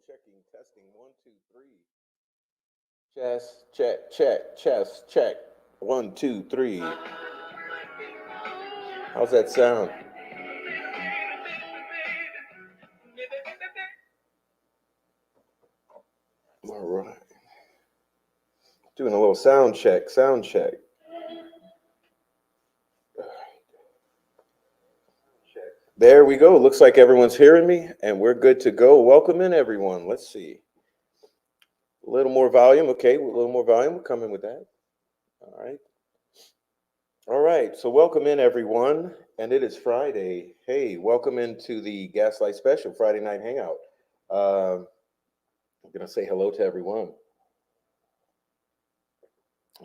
Checking, testing, one, two, three. Chest, check, check, chest, check. One, two, three. How's that sound? All right. Doing a little sound check, sound check. There we go. Looks like everyone's hearing me, and we're good to go. Welcome in, everyone. Let's see. A little more volume. Okay, a little more volume. We'll come in with that. All right. All right. So, welcome in, everyone. And it is Friday. Hey, welcome into the Gaslight Special Friday Night Hangout. I'm going to say hello to everyone.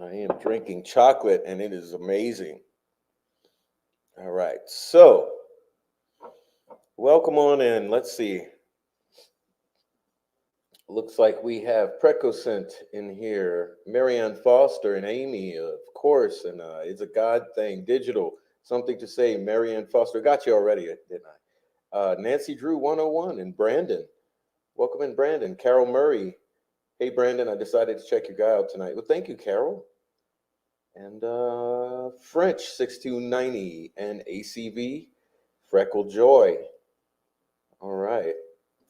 I am drinking chocolate, and it is amazing. All right. So, welcome on in. Let's see. Looks like we have Precocent in here, Marianne Foster and Amy, of course, and it's a God thing, digital. Something to say, Marianne Foster. Got you already, didn't I? Nancy Drew 101 and Brandon. Welcome in, Brandon. Carol Murray. Hey, Brandon, I decided to check your guy out tonight. Well, thank you, Carol. And French 6290 and ACV, Freckle Joy. All right.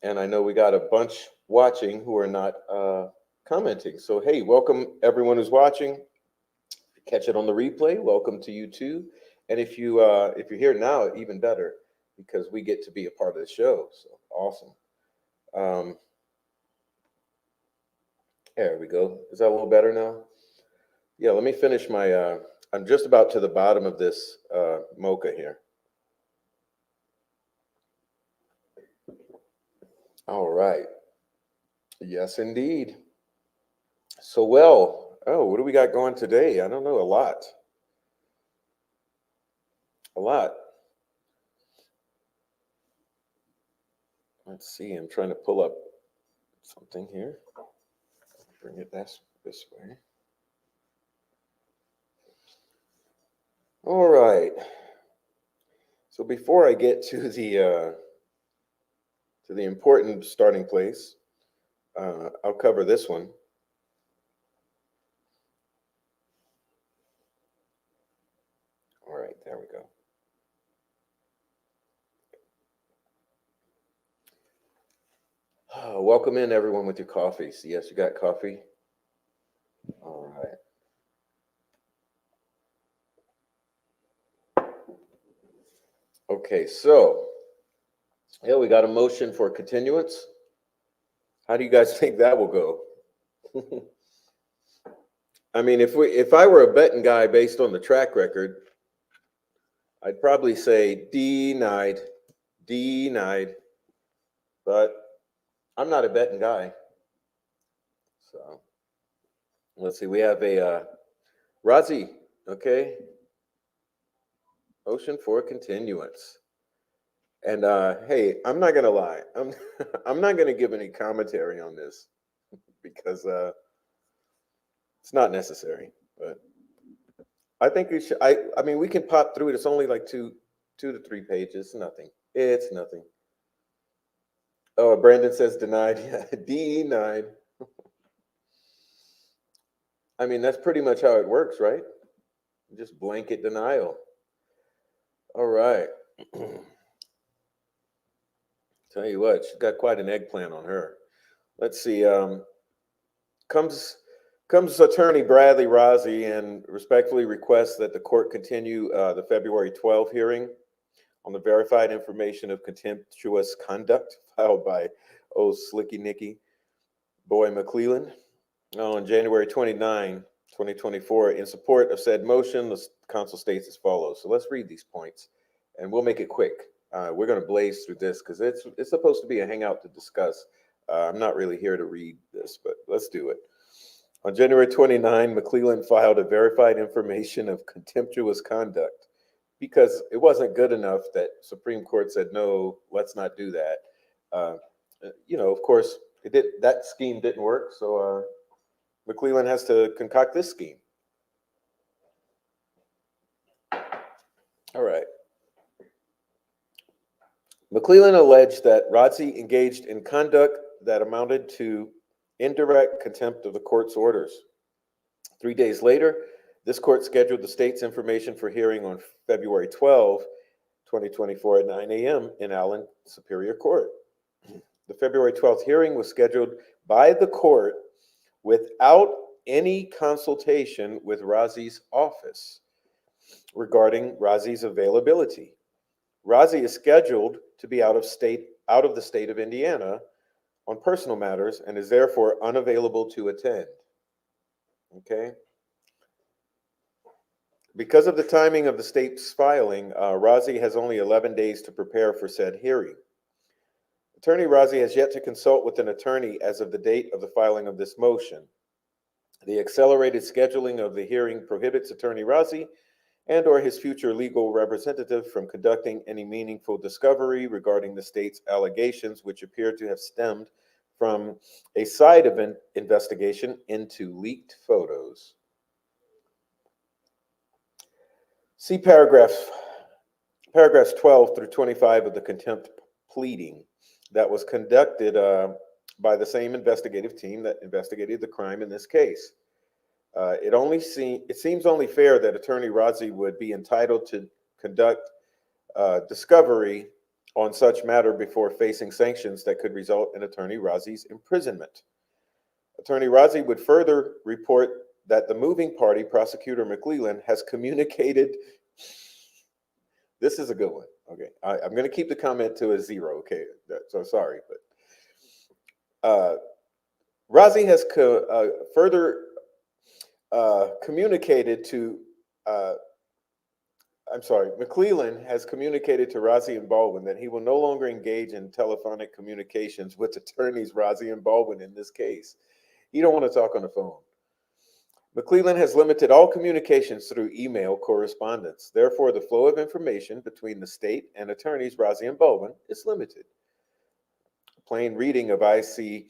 And I know we got a bunch watching who are not commenting. So hey, welcome everyone who's watching. Catch it on the replay. Welcome to you too. And if you're here now, even better because we get to be a part of the show. So awesome. There we go. Is that a little better now? Yeah. Let me finish my. I'm just about to the bottom of this mocha here. All right. Yes, indeed. So, what do we got going today? I don't know, a lot. A lot. Let's see, I'm trying to pull up something here. Bring it this way. All right. So before I get to the important starting place, I'll cover this one. All right, there we go. Welcome in, everyone, with your coffees. Yes, you got coffee? All right. Okay, so yeah, we got a motion for continuance. How do you guys think that will go? I mean, if I were a betting guy based on the track record, I'd probably say denied, denied. But I'm not a betting guy. So let's see. We have a Razi, okay? Motion for continuance. And hey, I'm not gonna lie. I'm not gonna give any commentary on this because it's not necessary. But I think we should. I mean, we can pop through it. It's only like two to 3 pages. Nothing. It's nothing. Oh, Brandon says denied. Yeah, denied. I mean, that's pretty much how it works, right? Just blanket denial. All right. Tell you what, she's got quite an eggplant on her. Let's see. Comes Attorney Bradley Rozzi and respectfully requests that the court continue the February 12th hearing on the verified information of contemptuous conduct filed by Slicky Nicky Boy McClelland on January 29, 2024. In support of said motion, the council states as follows. So let's read these points, and we'll make it quick. We're going to blaze through this because it's supposed to be a hangout to discuss. I'm not really here to read this, but let's do it. On January 29, McClelland filed a verified information of contemptuous conduct because it wasn't good enough that Supreme Court said, no, let's not do that. Of course, that scheme didn't work, so McClelland has to concoct this scheme. All right. McClelland alleged that Rozzi engaged in conduct that amounted to indirect contempt of the court's orders. 3 days later, this court scheduled the state's information for hearing on February 12, 2024 at 9 a.m. in Allen Superior Court. The February 12th hearing was scheduled by the court without any consultation with Razi's office regarding Razi's availability. Razi is scheduled to be out of the state of Indiana on personal matters and is therefore unavailable to attend. Okay. Because of the timing of the state's filing, Razi has only 11 days to prepare for said hearing. Attorney Razi has yet to consult with an attorney as of the date of the filing of this motion. The accelerated scheduling of the hearing prohibits Attorney Razi and or his future legal representative from conducting any meaningful discovery regarding the state's allegations, which appear to have stemmed from a side event investigation into leaked photos. See paragraphs 12 through 25 of the contempt pleading that was conducted by the same investigative team that investigated the crime in this case. It seems only fair that Attorney Razi would be entitled to conduct discovery on such matter before facing sanctions that could result in Attorney Razi's imprisonment. Attorney Razi would further report that the moving party, Prosecutor McClellan, has communicated. This is a good one. Okay, I'm going to keep the comment to a 0. Okay, so sorry, but Razi has further communicated to. McClellan has communicated to Razi and Baldwin that he will no longer engage in telephonic communications with attorneys Razi and Baldwin in this case. He don't want to talk on the phone. McClellan has limited all communications through email correspondence. Therefore, the flow of information between the state and attorneys Razi and Baldwin is limited. A plain reading of IC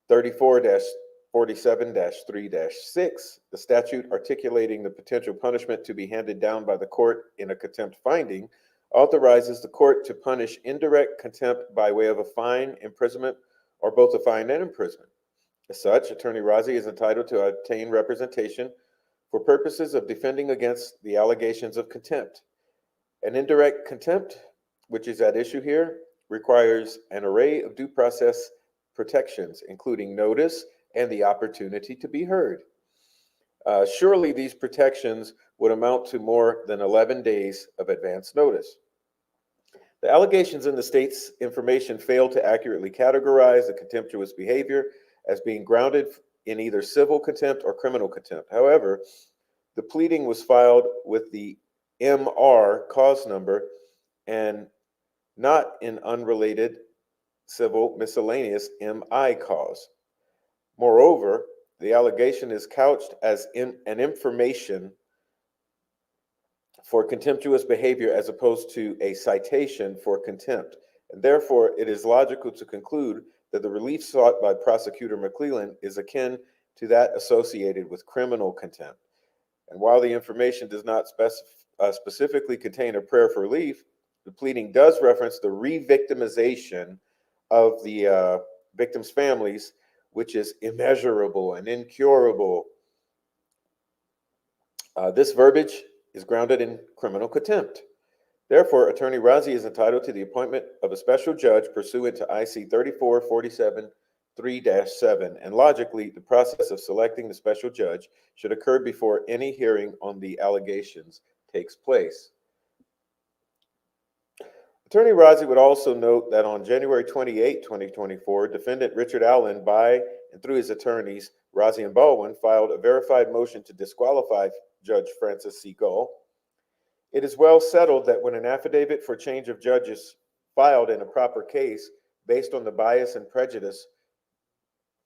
34-47-3-6, the statute articulating the potential punishment to be handed down by the court in a contempt finding, authorizes the court to punish indirect contempt by way of a fine, imprisonment, or both a fine and imprisonment. As such, Attorney Razi is entitled to obtain representation for purposes of defending against the allegations of contempt. An indirect contempt, which is at issue here, requires an array of due process protections, including notice and the opportunity to be heard. Surely these protections would amount to more than 11 days of advance notice. The allegations in the state's information fail to accurately categorize the contemptuous behavior as being grounded in either civil contempt or criminal contempt. However, the pleading was filed with the MR cause number and not in unrelated civil miscellaneous MI cause. Moreover, the allegation is couched as an information for contemptuous behavior as opposed to a citation for contempt. And therefore, it is logical to conclude that the relief sought by Prosecutor McClellan is akin to that associated with criminal contempt. And while the information does not specifically contain a prayer for relief, the pleading does reference the re-victimization of the victims' families, which is immeasurable and incurable. This verbiage is grounded in criminal contempt. Therefore, Attorney Razi is entitled to the appointment of a special judge pursuant to IC 34-47-3-7, and logically, the process of selecting the special judge should occur before any hearing on the allegations takes place. Attorney Razi would also note that on January 28, 2024, defendant Richard Allen, by and through his attorneys, Razi and Baldwin, filed a verified motion to disqualify Judge Francis C. Gull. It is well settled that when an affidavit for change of judge is filed in a proper case based on the bias and prejudice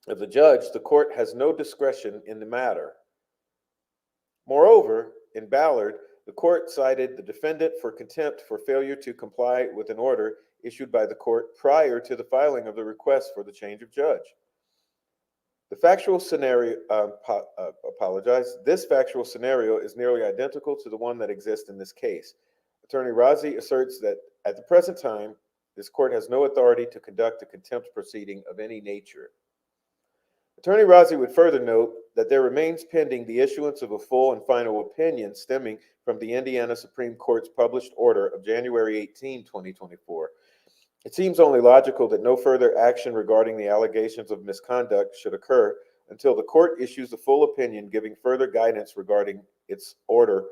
of the judge, the court has no discretion in the matter. Moreover, in Ballard, the court cited the defendant for contempt for failure to comply with an order issued by the court prior to the filing of the request for the change of judge. The factual scenario, this factual scenario is nearly identical to the one that exists in this case. Attorney Razi asserts that at the present time, This court has no authority to conduct a contempt proceeding of any nature. Attorney Razi would further note that there remains pending the issuance of a full and final opinion stemming from the Indiana Supreme Court's published order of January 18, 2024. It seems only logical that no further action regarding the allegations of misconduct should occur until the court issues a full opinion giving further guidance regarding its order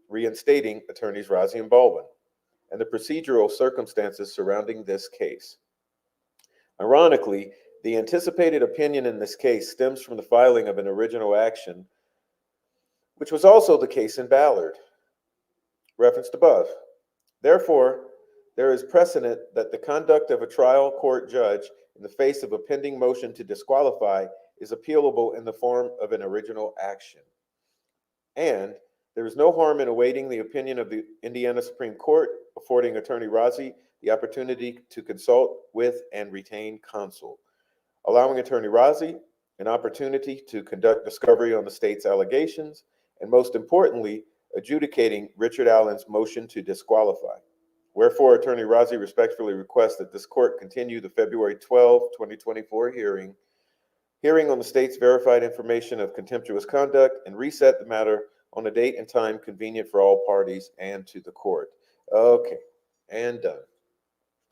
reinstating attorneys Razi and Baldwin and the procedural circumstances surrounding this case. Ironically, the anticipated opinion in this case stems from the filing of an original action, which was also the case in Ballard, referenced above. Therefore, there is precedent that the conduct of a trial court judge in the face of a pending motion to disqualify is appealable in the form of an original action. And there is no harm in awaiting the opinion of the Indiana Supreme Court, affording Attorney Razi the opportunity to consult with and retain counsel, allowing Attorney Razi an opportunity to conduct discovery on the state's allegations, and most importantly, adjudicating Richard Allen's motion to disqualify. Wherefore, Attorney Razi respectfully requests that this court continue the February 12, 2024 hearing on the state's verified information of contemptuous conduct and reset the matter on a date and time convenient for all parties and to the court. Okay, and done.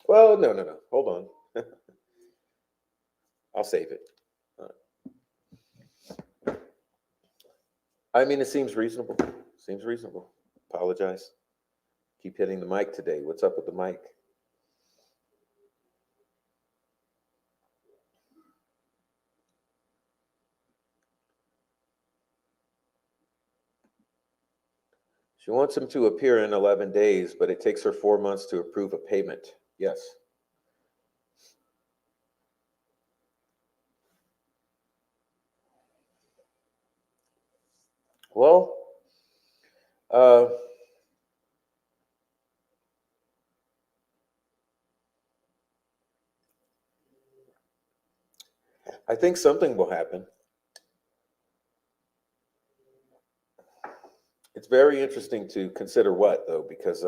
Well, no. Hold on. I'll save it. I mean, it seems reasonable. Seems reasonable. Apologize. Keep hitting the mic today. What's up with the mic? She wants him to appear in 11 days, but it takes her 4 months to approve a payment. Yes. Well, I think something will happen. It's very interesting to consider what, though, because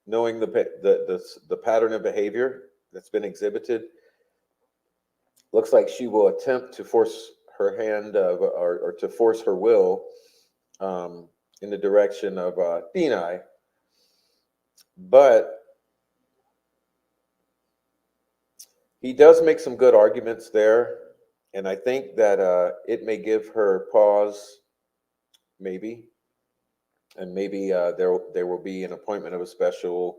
knowing the pattern of behavior that's been exhibited, looks like she will attempt to force her hand or to force her will in the direction of Deni. But he does make some good arguments there, and I think that it may give her pause, maybe, and maybe there will be an appointment of a special,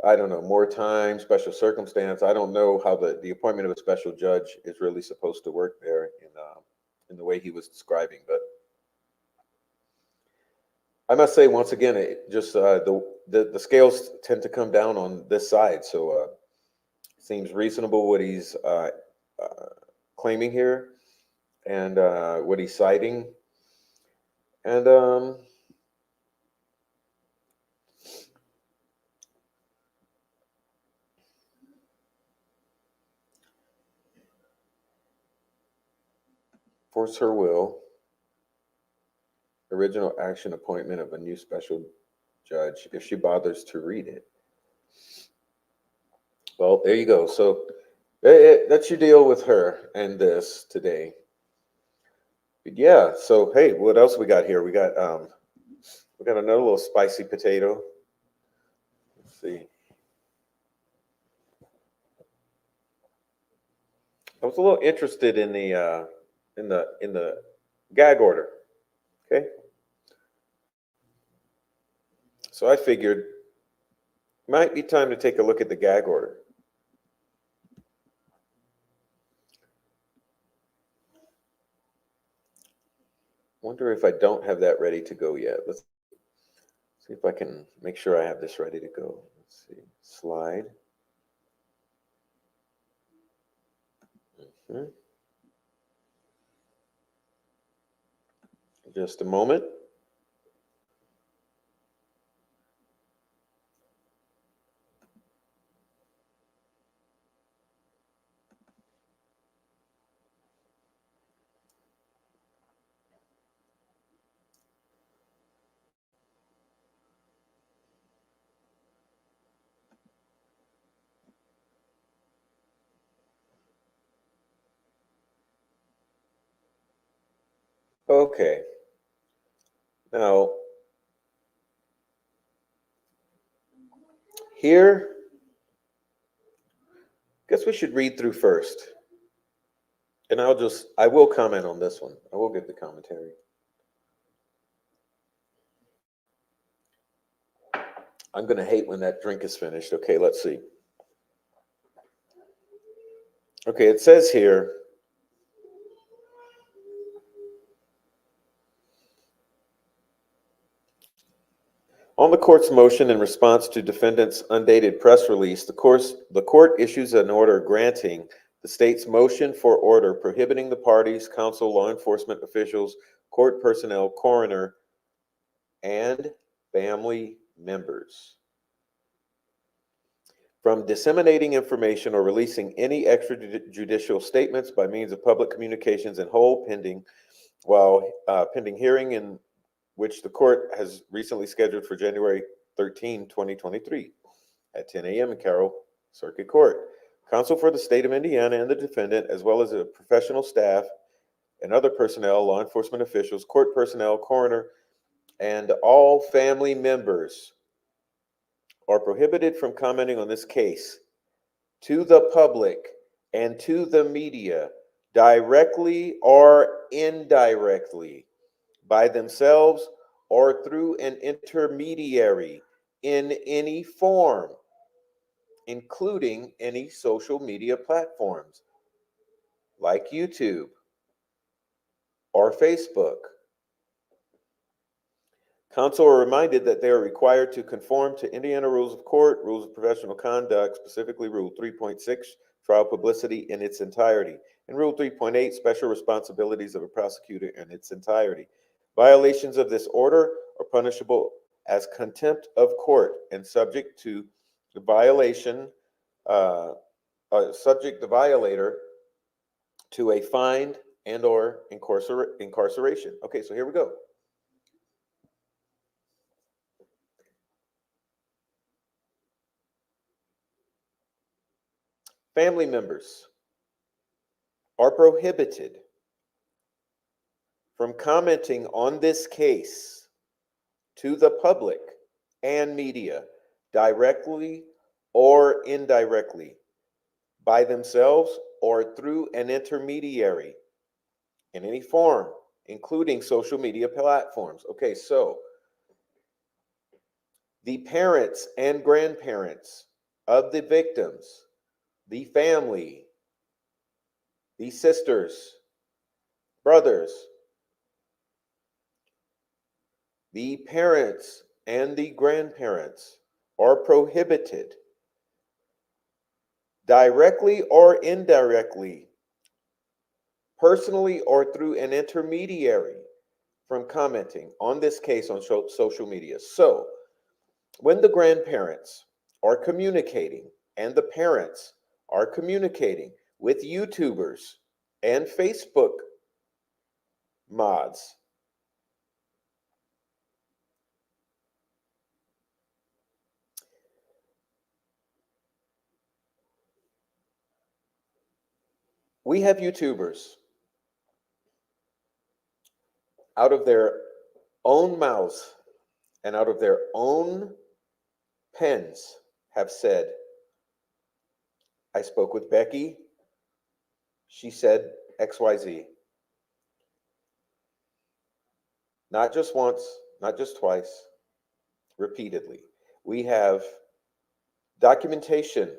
I don't know, more time, special circumstance. I don't know how the appointment of a special judge is really supposed to work there in the way he was describing. But I must say, once again, it just the scales tend to come down on this side. So seems reasonable what he's claiming here and what he's citing. And force her will, original action appointment of a new special judge if she bothers to read it. Well, there you go. So that's your deal with her and this today. But yeah. So hey, what else we got here? We got another little spicy potato. Let's see. I was a little interested in the gag order. Okay. So I figured it might be time to take a look at the gag order. Wonder if I don't have that ready to go yet. Let's see if I can make sure I have this ready to go. Let's see. Slide. Just a moment. Okay. Now, here, guess we should read through first. And I will comment on this one. I will give the commentary. I'm going to hate when that drink is finished. Okay, let's see. Okay, it says here, on the court's motion in response to defendant's undated press release, the court issues an order granting the state's motion for order prohibiting the parties, counsel, law enforcement officials, court personnel, coroner, and family members from disseminating information or releasing any extrajudicial statements by means of public communications in whole pending hearing in which the court has recently scheduled for January 13, 2023 at 10 a.m. in Carroll Circuit Court. Counsel for the state of Indiana and the defendant, as well as a professional staff and other personnel, law enforcement officials, court personnel, coroner, and all family members are prohibited from commenting on this case to the public and to the media directly or indirectly by themselves or through an intermediary in any form, including any social media platforms like YouTube or Facebook. Counsel are reminded that they are required to conform to Indiana Rules of Court, Rules of Professional Conduct, specifically Rule 3.6, trial publicity in its entirety, and Rule 3.8, special responsibilities of a prosecutor in its entirety. Violations of this order are punishable as contempt of court and subject the violator to a fine and or incarceration. Okay, so here we go. Family members are prohibited from commenting on this case to the public and media directly or indirectly by themselves or through an intermediary in any form, including social media platforms. Okay, so the parents and grandparents of the victims, the family, the sisters, brothers, the parents and the grandparents are prohibited directly or indirectly, personally or through an intermediary, from commenting on this case on social media. So, when the grandparents are communicating and the parents are communicating with YouTubers and Facebook mods, we have YouTubers out of their own mouths and out of their own pens have said, I spoke with Becky. She said XYZ. Not just once, not just twice, repeatedly. We have documentation.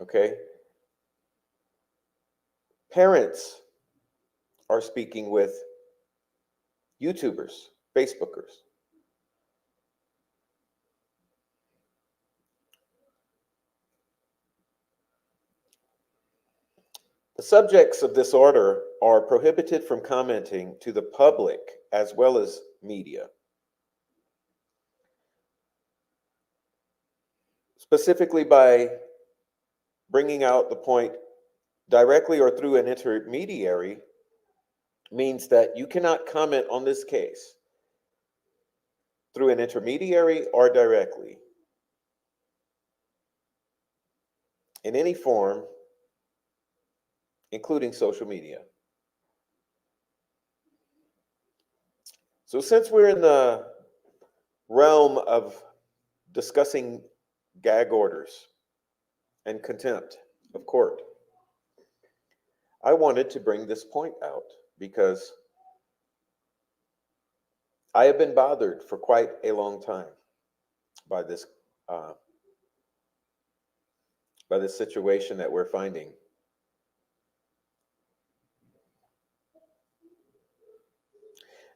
Okay? Parents are speaking with YouTubers, Facebookers. The subjects of this order are prohibited from commenting to the public as well as media. Specifically by bringing out the point directly or through an intermediary means that you cannot comment on this case through an intermediary or directly in any form, including social media. So since we're in the realm of discussing gag orders and contempt of court, I wanted to bring this point out because I have been bothered for quite a long time by this uh, situation that we're finding.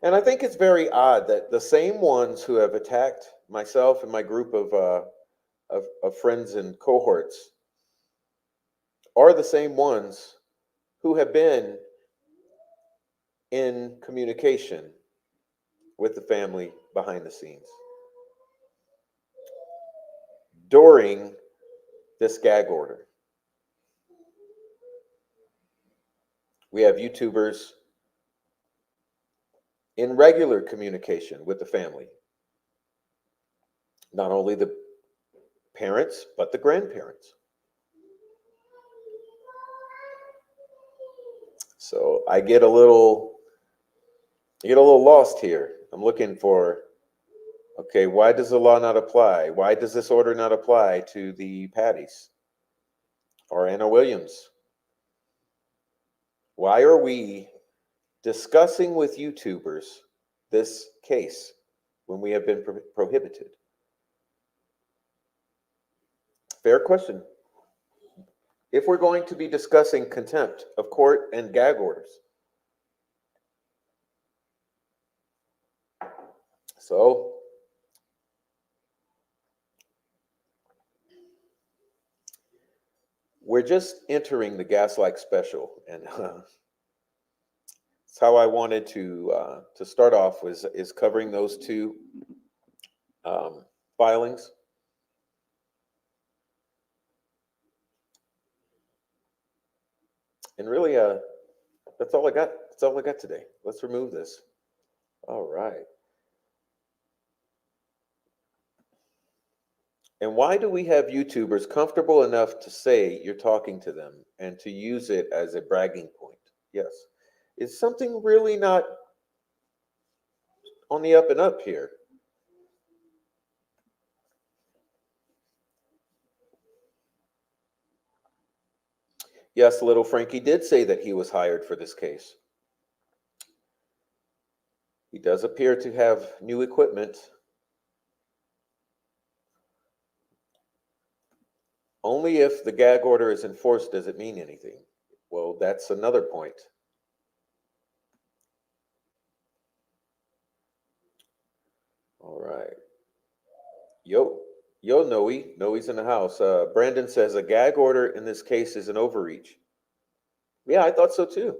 And I think it's very odd that the same ones who have attacked myself and my group of friends and cohorts are the same ones who have been in communication with the family behind the scenes during this gag order. We have YouTubers in regular communication with the family, not only the parents, but the grandparents. So I get a little lost here. I'm looking for, okay, why does the law not apply? Why does this order not apply to the Patties or Anna Williams? Why are we discussing with YouTubers this case when we have been prohibited? Fair question. If we're going to be discussing contempt of court and gag orders. So, we're just entering the Gaslight special, and that's how I wanted to start off is covering those two filings. And really, that's all I got. That's all I got today. Let's remove this. All right. And why do we have YouTubers comfortable enough to say you're talking to them and to use it as a bragging point? Yes. Is something really not on the up and up here? Yes, little Frankie did say that he was hired for this case. He does appear to have new equipment. Only if the gag order is enforced does it mean anything. Well, that's another point. All right. Yo, Noe's in the house. Brandon says a gag order in this case is an overreach. Yeah, I thought so too.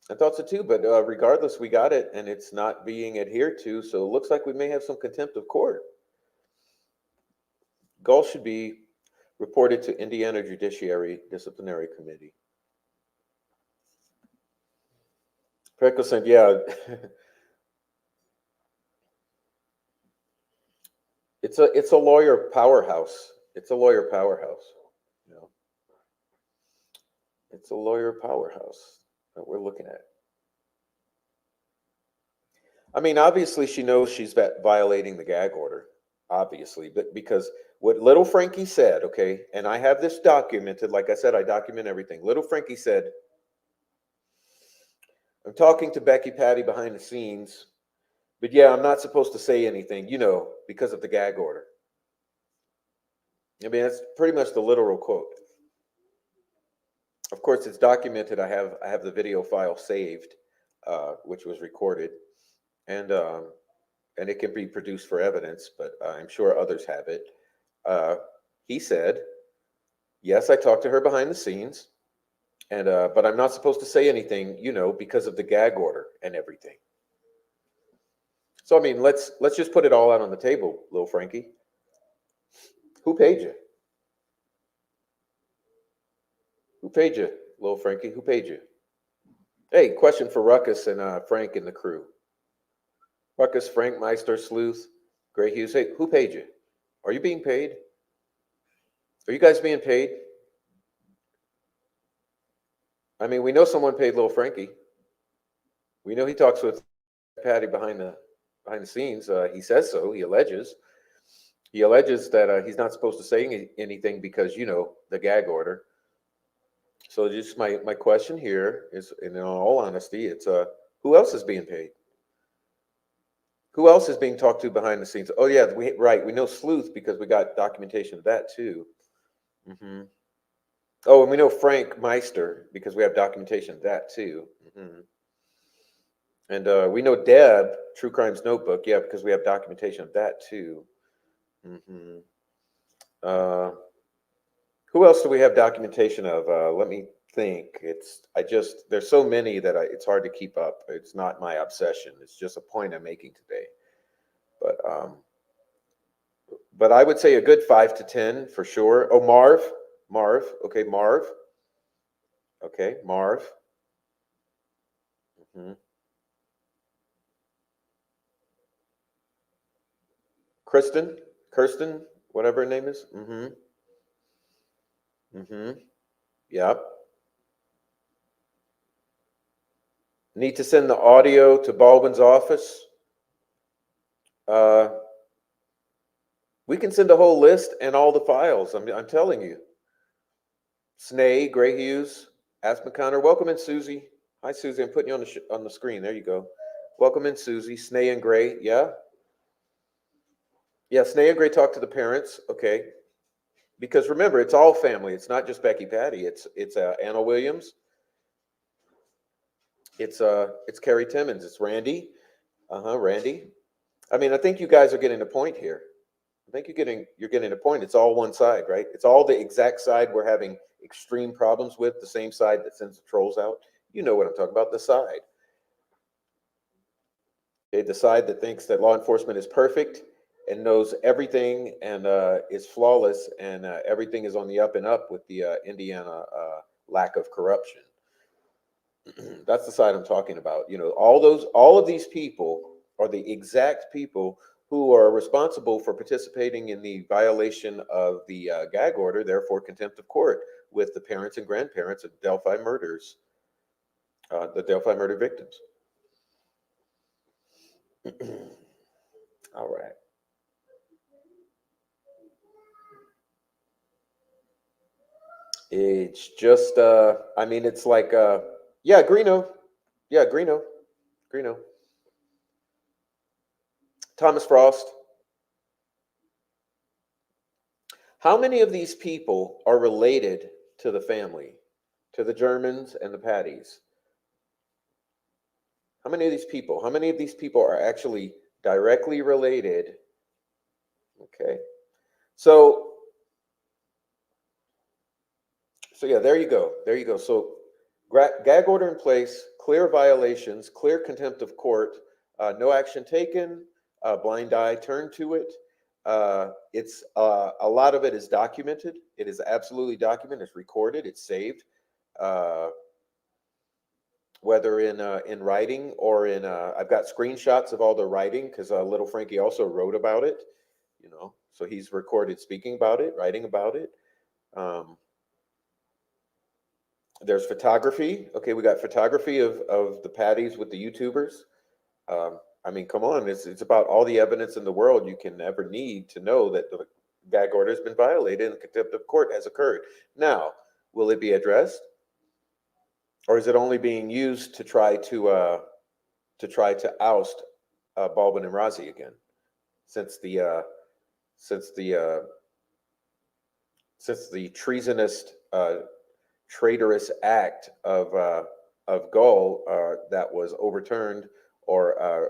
I thought so too, but regardless, we got it, and it's not being adhered to, so it looks like we may have some contempt of court. Gall should be reported to Indiana Judiciary Disciplinary Committee. Freckles said, yeah, it's a lawyer powerhouse. It's a lawyer powerhouse. You know, it's a lawyer powerhouse that we're looking at. I mean, obviously, she knows she's violating the gag order, obviously, but because what little Frankie said, okay, and I have this documented, like I said, I document everything. Little Frankie said, I'm talking to Becky Patty behind the scenes, but yeah, I'm not supposed to say anything, because of the gag order. I mean, that's pretty much the literal quote. Of course, it's documented. I have the video file saved, which was recorded, and it can be produced for evidence. But I'm sure others have it. He said, "Yes, I talked to her behind the scenes, and but I'm not supposed to say anything, because of the gag order and everything." So I mean, let's just put it all out on the table, little Frankie. Who paid you? Who paid you, little Frankie? Who paid you? Hey, question for Ruckus and Frank and the crew. Ruckus, Frank, Meister, Sleuth, Gray Hughes. Hey, who paid you? Are you being paid? Are you guys being paid? I mean, we know someone paid little Frankie. We know he talks with Patty behind the scenes. He says so. He alleges. He alleges that he's not supposed to say anything because the gag order. So just my question here is, in all honesty, it's who else is being paid? Who else is being talked to behind the scenes? Oh yeah, we know Sleuth because we got documentation of that too. Hmm. Oh, and we know Frank Meister because we have documentation of that too. Hmm. And we know Deb, True Crimes Notebook, yeah, because we have documentation of that too. Hmm. Uh, who else do we have documentation of? Let me think. There's so many that it's hard to keep up. It's not my obsession. It's just a point I'm making today. But I would say a good 5 to 10 for sure. Oh, Marv. Okay, Marv. Okay, Marv. Hmm. Kirsten, whatever her name is. Hmm. Hmm. Yep. Need to send the audio to Baldwin's office. Uh, we can send a whole list and all the files. I'm telling you. Snay, Gray Hughes, Ask McConnor. Welcome in, Susie. Hi, Susie. I'm putting you on the screen. There you go. Welcome in, Susie. Snay and Gray. Yeah. Yeah, Snay and Gray talk to the parents. Okay. Because remember, it's all family. It's not just Becky Patty. It's Anna Williams. It's Carrie Timmons. It's Randy. Randy. I mean, I think you guys are getting a point here. I think you're getting a point. It's all one side, right? It's all the exact side we're having extreme problems with. The same side that sends the trolls out. You know what I'm talking about. The side. Okay, the side that thinks that law enforcement is perfect and knows everything and is flawless and everything is on the up and up with the Indiana lack of corruption. That's the side I'm talking about. All of these people are the exact people who are responsible for participating in the violation of the gag order, therefore contempt of court, with the parents and grandparents of Delphi murders, the Delphi murder victims. All right. It's just, I mean, it's like, yeah, Greeno. Yeah, Greeno. Thomas Frost. How many of these people are related to the family, to the Germans and the Patties? How many of these people? How many of these people are actually directly related? Okay. So, so yeah, there you go. There you go. So, gag order in place, clear violations, clear contempt of court, no action taken, blind eye turned to it. It's a lot of it is documented. It is absolutely documented. It's recorded. It's saved. Uh, whether in writing or I've got screenshots of all the writing because little Frankie also wrote about it, so he's recorded speaking about it, writing about it. um, there's photography. Okay, we got photography of the Patties with the YouTubers. I mean, come on, it's about all the evidence in the world you can ever need to know that the gag order has been violated and contempt of court has occurred. Now, will it be addressed, or is it only being used to try to oust Baldwin and Razi again, since the since the uh, since the treasonous, traitorous act of Gull that was overturned or uh,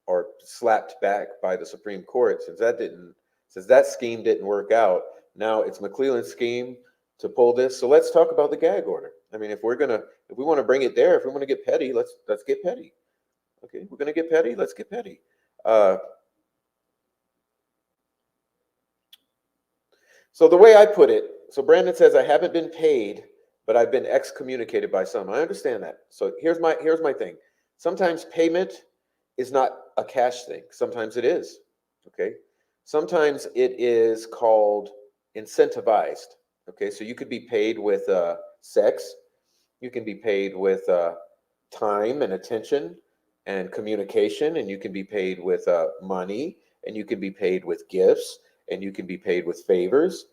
or slapped back by the Supreme Court. Since that scheme didn't work out, now it's McClellan's scheme to pull this. So let's talk about the gag order. I mean, if we want to bring it there, if we want to get petty, let's get petty. Okay, we're gonna get petty. Let's get petty. Uh, so the way I put it, so Brandon says I haven't been paid, but I've been excommunicated by some. I understand that. So here's my thing. Sometimes payment is not a cash thing. Sometimes it is. Okay. Sometimes it is called incentivized. Okay. So you could be paid with sex. You can be paid with time and attention. and communication, and you can be paid with money, and you can be paid with gifts, and you can be paid with favors,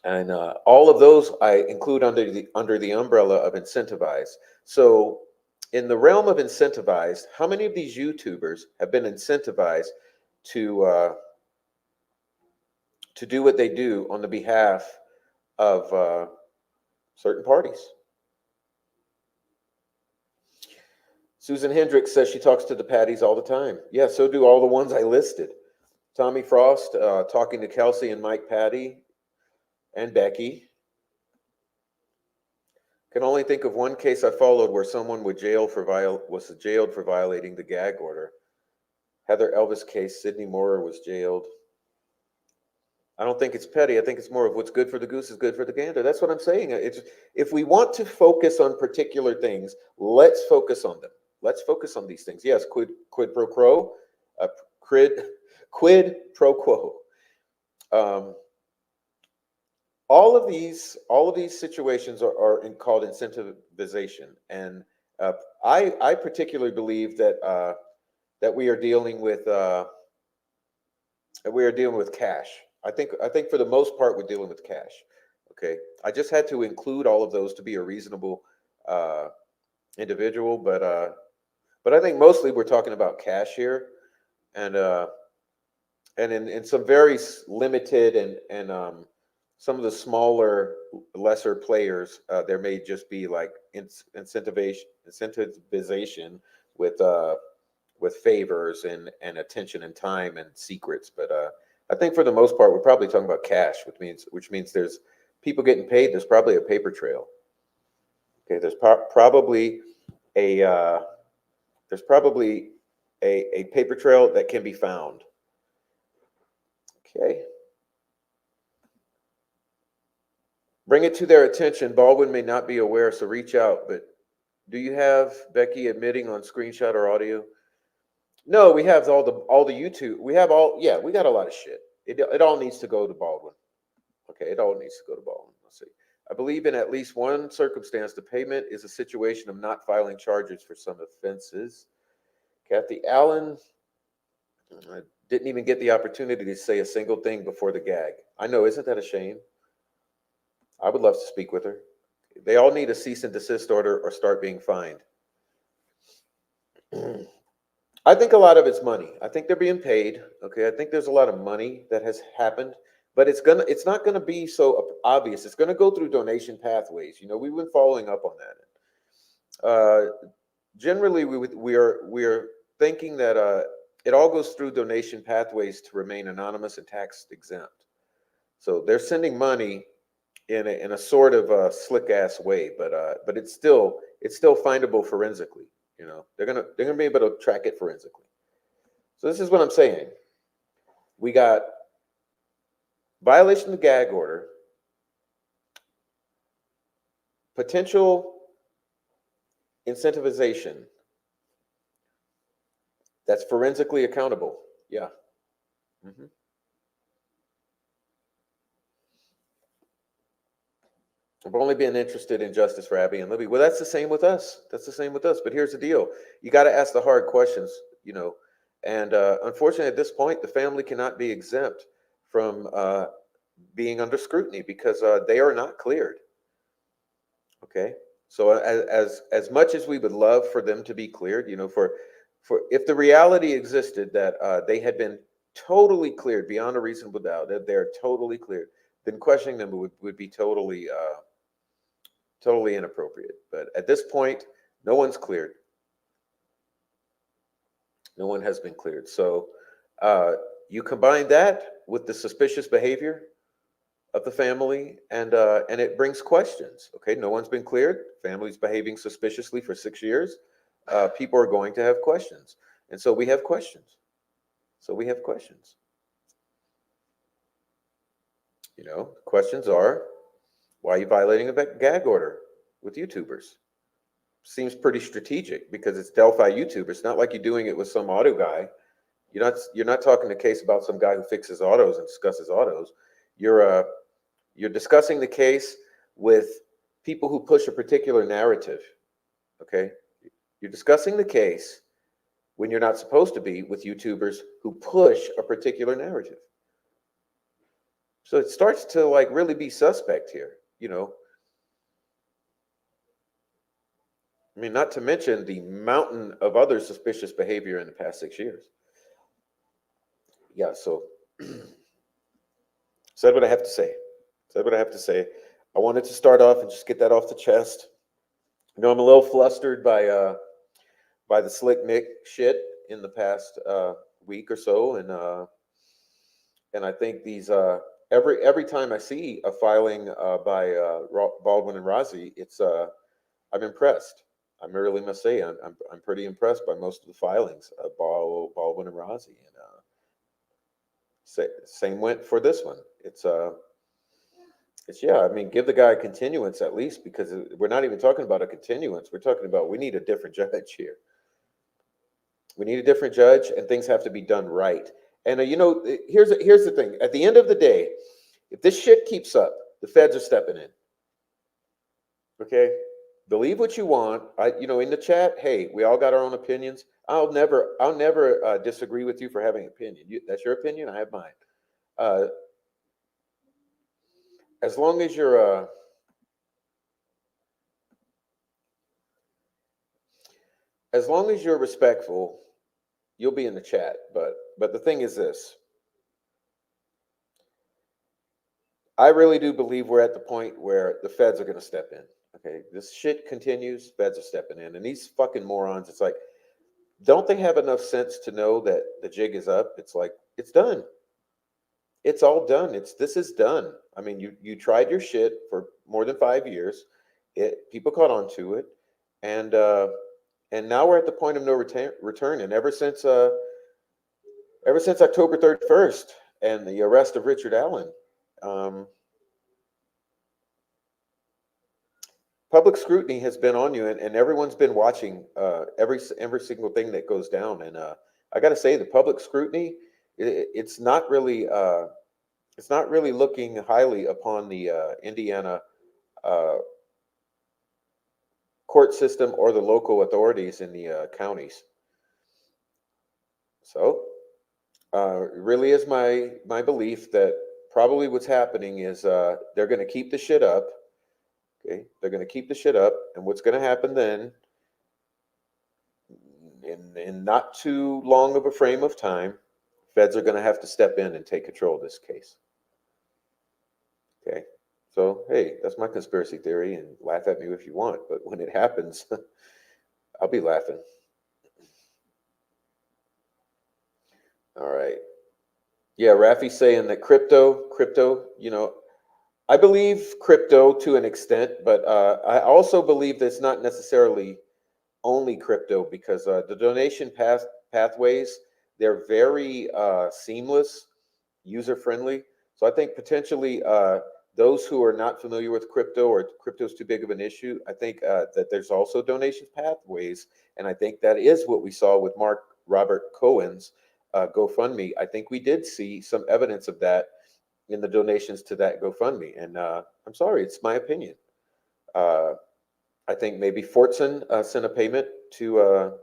and all of those I include under the umbrella of incentivized. So, in the realm of incentivized, how many of these YouTubers have been incentivized to do what they do on the behalf of certain parties? Susan Hendricks says she talks to the Patties all the time. Yeah, so do all the ones I listed. Tommy Frost talking to Kelsey and Mike Patty and Becky. Can only think of one case I followed where someone was jailed for violating the gag order. Heather Elvis case, Sidney Moore was jailed. I don't think it's petty. I think it's more of what's good for the goose is good for the gander. That's what I'm saying. It's, if we want to focus on particular things, let's focus on them. Let's focus on these things. Yes, quid pro quo, quid pro quo. All of these situations are called incentivization, and I particularly believe that that we are dealing with cash. I think for the most part we're dealing with cash. Okay, I just had to include all of those to be a reasonable individual, but I think mostly we're talking about cash here, and in some very limited and some of the smaller, lesser players, there may just be like incentivization with favors and attention and time and secrets. But I think for the most part, we're probably talking about cash, which means there's people getting paid. There's probably a paper trail. Okay, there's probably a paper trail that can be found. Okay. Bring it to their attention. Baldwin may not be aware, so reach out. But do you have Becky admitting on screenshot or audio? No, we have all the YouTube. We have all, yeah, we got a lot of shit. It all needs to go to Baldwin. Okay, it all needs to go to Baldwin. Let's see. I believe in at least one circumstance, the payment is a situation of not filing charges for some offenses. Kathy Allen, I didn't even get the opportunity to say a single thing before the gag. I know, isn't that a shame? I would love to speak with her. They all need a cease and desist order or start being fined. I think a lot of it's money. I think they're being paid. Okay, I think there's a lot of money that has happened, but it's not gonna be so obvious. It's gonna go through donation pathways. You know, we've been following up on that. Generally, we are thinking that it all goes through donation pathways to remain anonymous and tax exempt. So they're sending money in a sort of slick ass way, but it's still findable forensically. You know, they're gonna be able to track it forensically. So this is what I'm saying. We got violation of the gag order, potential incentivization that's forensically accountable. Yeah. Mm-hmm. I've only been interested in justice for Abby and Libby. Well, that's the same with us. That's the same with us. But here's the deal: you got to ask the hard questions, you know. And unfortunately, at this point, the family cannot be exempt from being under scrutiny because they are not cleared. Okay. So as much as we would love for them to be cleared, you know, for if the reality existed that they had been totally cleared beyond a reasonable doubt, that they're totally cleared, then questioning them would be totally inappropriate. But at this point, no one's cleared. No one has been cleared. So you combine that with the suspicious behavior of the family, and it brings questions. Okay, no one's been cleared. Family's behaving suspiciously for 6 years. People are going to have questions, and so we have questions. You know, questions are, why are you violating a gag order with YouTubers? Seems pretty strategic because it's Delphi YouTuber. It's not like you're doing it with some auto guy. You're not talking a case about some guy who fixes autos and discusses autos. You're discussing the case with people who push a particular narrative. Okay, You're discussing the case when you're not supposed to be with YouTubers who push a particular narrative. So it starts to like really be suspect here, you know. I mean, not to mention the mountain of other suspicious behavior in the past 6 years. Yeah, so said what I have to say. Said what I have to say. I wanted to start off and just get that off the chest. You know, I'm a little flustered by the Slick Nick shit in the past week or so, and I think these every time I see a filing by Baldwin and Rozzi, it's I'm impressed. I really must say I'm pretty impressed by most of the filings of Baldwin and Rozzi, and same went for this one. It's yeah. I mean, give the guy a continuance at least, because we're not even talking about a continuance. We're talking about we need a different judge here. We need a different judge, and things have to be done right. And you know, here's the thing. At the end of the day, if this shit keeps up, the feds are stepping in. Okay, believe what you want. You know, in the chat, hey, we all got our own opinions. I'll never disagree with you for having an opinion. That's your opinion. I have mine. Uh, as long as you're as long as you're respectful, you'll be in the chat. But the thing is this: I really do believe we're at the point where the feds are going to step in. Okay, this shit continues. Feds are stepping in, and these fucking morons. It's like, don't they have enough sense to know that the jig is up? It's like it's done. It's all done. This is done. I mean, you tried your shit for more than 5 years. People caught on to it, and now we're at the point of no return. And ever since October 31st and the arrest of Richard Allen, um, public scrutiny has been on you, and everyone's been watching every single thing that goes down. And I got to say, the public scrutiny, it's not really looking highly upon the Indiana uh, court system or the local authorities in the counties. So it really is my belief that probably what's happening is they're going to keep the shit up. Okay, they're going to keep the shit up, and what's going to happen then, in not too long of a frame of time, feds are going to have to step in and take control of this case. Okay, so hey, that's my conspiracy theory, and laugh at me if you want, but when it happens, I'll be laughing. All right. Yeah, Rafi's saying that crypto, you know, I believe crypto to an extent, but I also believe that it's not necessarily only crypto, because the donation pathways, they're very seamless, user friendly. So I think potentially those who are not familiar with crypto, or crypto's too big of an issue, I think that there's also donation pathways, and I think that is what we saw with Mark Robert Cohen's GoFundMe. I think we did see some evidence of that in the donations to that GoFundMe, and I'm sorry, it's my opinion. Uh, I think maybe Fortson sent a payment to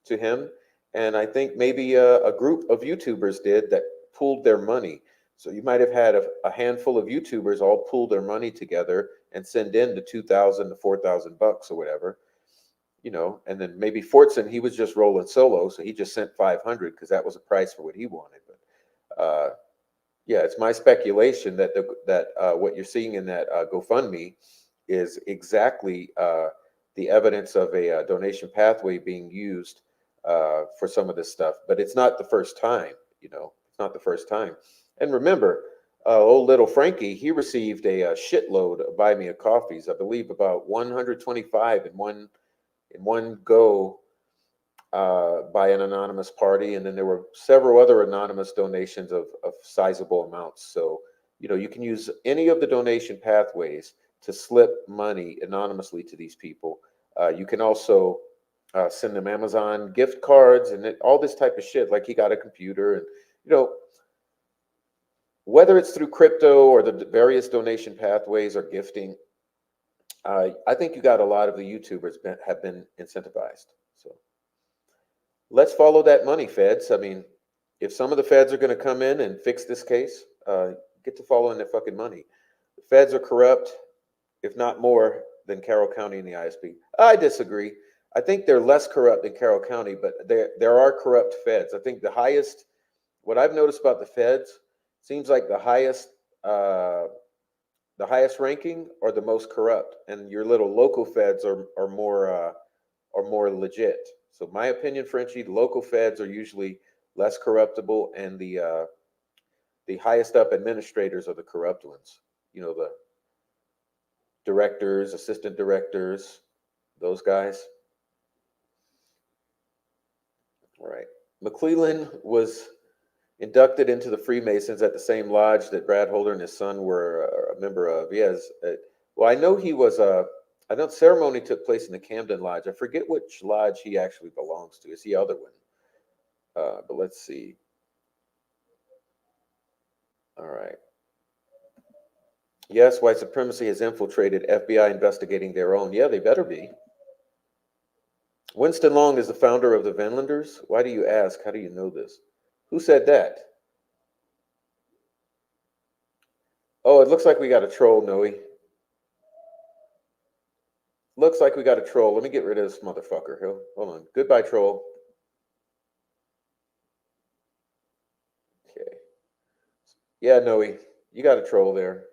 him, and I think maybe a group of YouTubers did that pooled their money. So you might have had a handful of YouTubers all pool their money together and send in the 2,000 to 4,000 bucks or whatever, you know. And then maybe Fortson, he was just rolling solo, so he just sent 500 because that was a price for what he wanted. But yeah, it's my speculation that what you're seeing in that GoFundMe is exactly the evidence of a donation pathway being used for some of this stuff. But it's not the first time, you know. It's not the first time. And remember, old little Frankie, he received a shitload of Buy Me a Coffees. I believe about 125 in one go by an anonymous party, and then there were several other anonymous donations of sizable amounts. So, you know, you can use any of the donation pathways to slip money anonymously to these people. You can also send them Amazon gift cards and all this type of shit. Like he got a computer, and you know, whether it's through crypto or the various donation pathways or gifting, I think you got a lot of the YouTubers have been incentivized. So let's follow that money, feds. I mean, if some of the feds are going to come in and fix this case, get to following their fucking money. The feds are corrupt, if not more, than Carroll County and the ISP. I disagree. I think they're less corrupt than Carroll County, but there are corrupt feds. I think the highest, what I've noticed about the feds, seems like uh, the highest ranking are the most corrupt, and your little local feds are more legit. So my opinion, Frenchie, local feds are usually less corruptible, and the highest up administrators are the corrupt ones. You know, the directors, assistant directors, those guys. All right. McClellan was inducted into the Freemasons at the same lodge that Brad Holder and his son were a member of. Yes. Well, I know he was I know the ceremony took place in the Camden Lodge. I forget which lodge he actually belongs to. Is the other one? But let's see. All right. Yes, white supremacy has infiltrated FBI investigating their own. Yeah, they better be. Winston Long is the founder of the Vinlanders. Why do you ask? How do you know this? Who said that? Oh, it looks like we got a troll, Noe. Looks like we got a troll. Let me get rid of this motherfucker. Hold on. Goodbye, troll. Okay. Yeah, Noe, you got a troll there.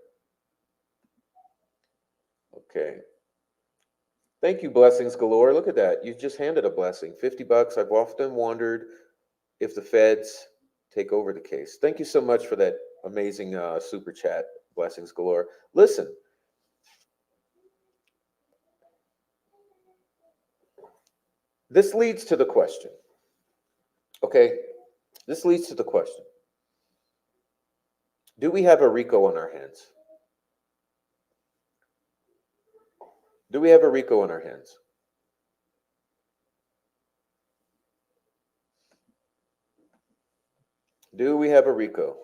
Okay. Thank you, blessings galore. Look at that. You just handed a blessing. 50 bucks. I've often wondered if the feds take over the case. Thank you so much for that amazing super chat. Blessings galore. Listen, this leads to the question. Okay, this leads to the question. Do we have a RICO on our hands? Do we have a RICO on our hands? Do we have a RICO?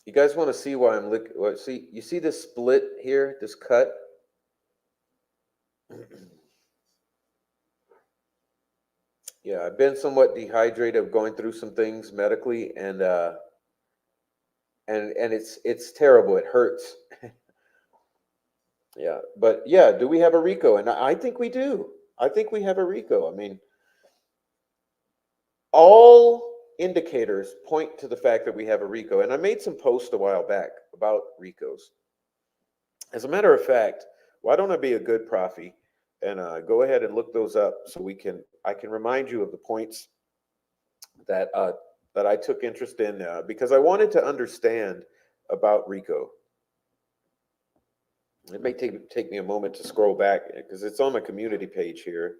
You guys want to see why I'm looking? See, you see this split here, this cut? Yeah, I've been somewhat dehydrated of going through some things medically, and it's terrible. It hurts. Yeah, but yeah, do we have a RICO? And I think we do. I think we have a RICO. I mean, all indicators point to the fact that we have a RICO. And I made some posts a while back about RICOs. As a matter of fact, why don't I be a good profi and go ahead and look those up so I can remind you of the points that that I took interest in because I wanted to understand about RICO. It may take me a moment to scroll back because it's on my community page here.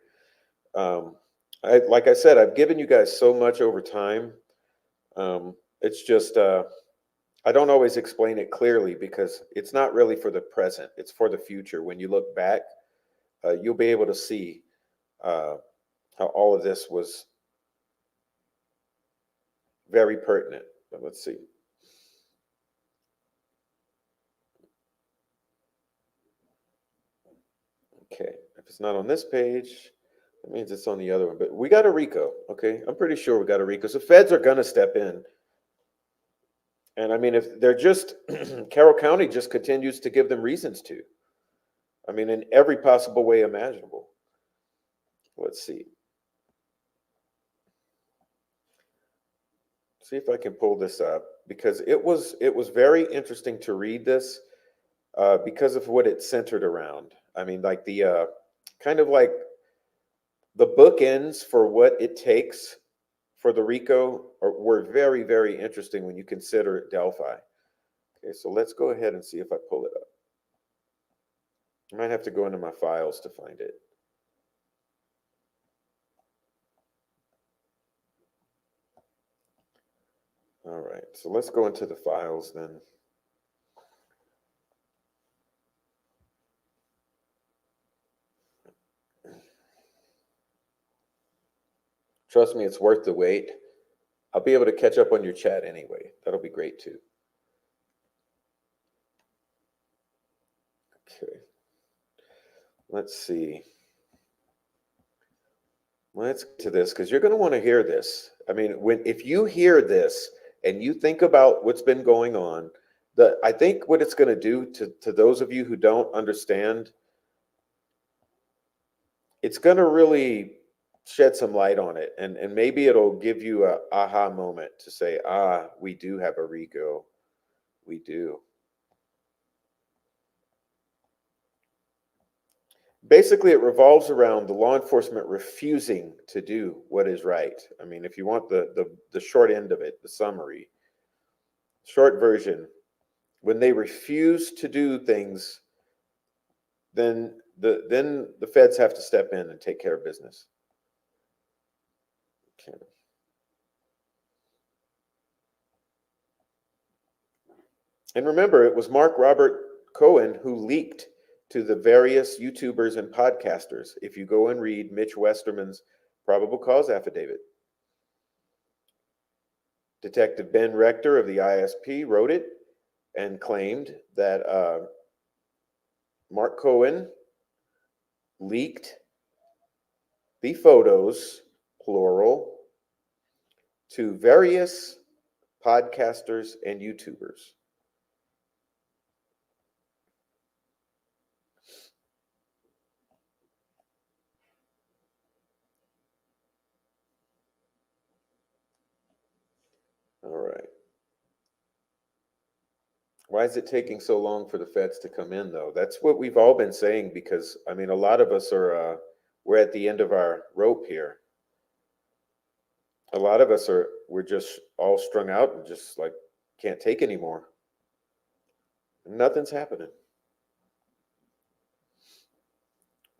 Like I said, I've given you guys so much over time. It's just I don't always explain it clearly because it's not really for the present. It's for the future. When you look back, you'll be able to see how all of this was very pertinent. But let's see. Okay, if it's not on this page, that means it's on the other one. But we got a RICO, okay? I'm pretty sure we got a RICO. So feds are going to step in. And I mean, if they're just, Carroll County just continues to give them reasons to. I mean, in every possible way imaginable. Let's see. See if I can pull this up because it was very interesting to read this because of what it centered around. I mean, like the kind of like the bookends for what it takes for the RICO were very, very interesting when you consider Delphi. Okay, so let's go ahead and see if I pull it up. I might have to go into my files to find it. All right, so let's go into the files then. Trust me, it's worth the wait. I'll be able to catch up on your chat anyway. That'll be great too. Okay. Let's see. Let's get to this because you're going to want to hear this. I mean, if you hear this and you think about what's been going on, I think what it's going to do to those of you who don't understand, it's going to really shed some light on it, and maybe it'll give you a aha moment to say, ah, we do have a Rigo. We do. Basically, it revolves around the law enforcement refusing to do what is right. I mean, if you want the short end of it, the summary, short version, when they refuse to do things, then the feds have to step in and take care of business. Okay. And remember, it was Mark Robert Cohen who leaked to the various YouTubers and podcasters. If you go and read Mitch Westerman's probable cause affidavit, Detective Ben Rector of the ISP wrote it and claimed that Mark Cohen leaked the photos, plural, to various podcasters and YouTubers. All right. Why is it taking so long for the feds to come in, though? That's what we've all been saying, because, I mean, a lot of us are, we're at the end of our rope here. A lot of us we're just all strung out and just like can't take anymore. Nothing's happening.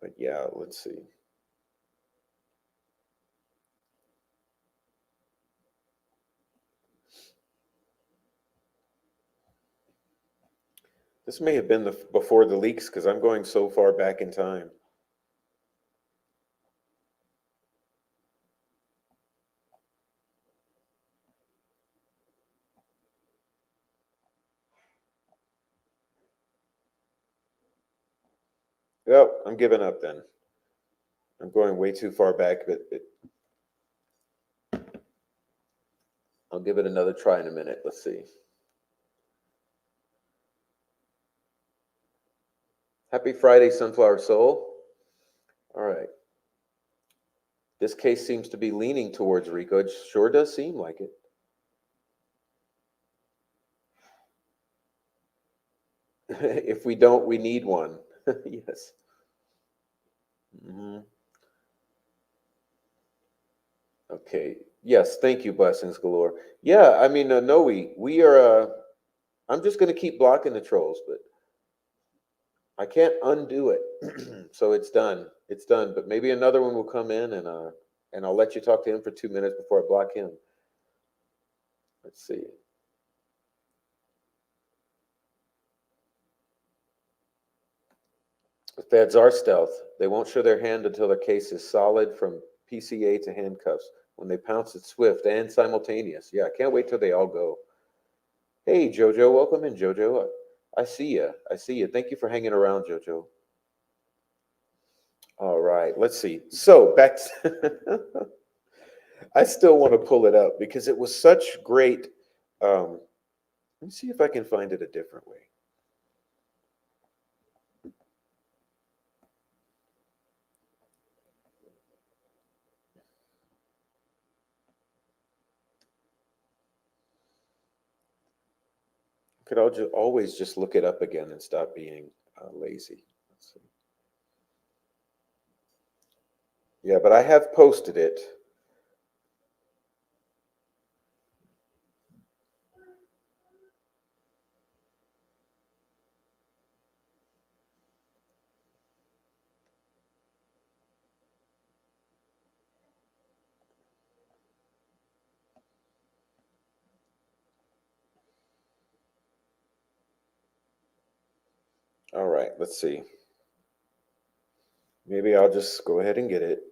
But yeah, let's see. This may have been before the leaks because I'm going so far back in time. Well, I'm giving up then. I'm going way too far back, but I'll give it another try in a minute. Let's see. Happy Friday, Sunflower Soul. All right. This case seems to be leaning towards Rico. It sure does seem like it. If we don't, we need one. Yes. Mm-hmm. Okay. Yes. Thank you. Blessings galore. Yeah. I mean, no, we are. I'm just going to keep blocking the trolls, but I can't undo it. So it's done. It's done. But maybe another one will come in, and I'll let you talk to him for 2 minutes before I block him. Let's see. The feds are stealth. They won't show their hand until their case is solid from PCA to handcuffs. When they pounce, it's swift and simultaneous. Yeah, I can't wait till they all go. Hey, Jojo, welcome in, Jojo. I see you. I see you. Thank you for hanging around, Jojo. All right, let's see. So back to I still want to pull it up because it was such great. Let me see if I can find it a different way. Could always just look it up again and stop being lazy. Let's see. Yeah, but I have posted it. All right, let's see. Maybe I'll just go ahead and get it.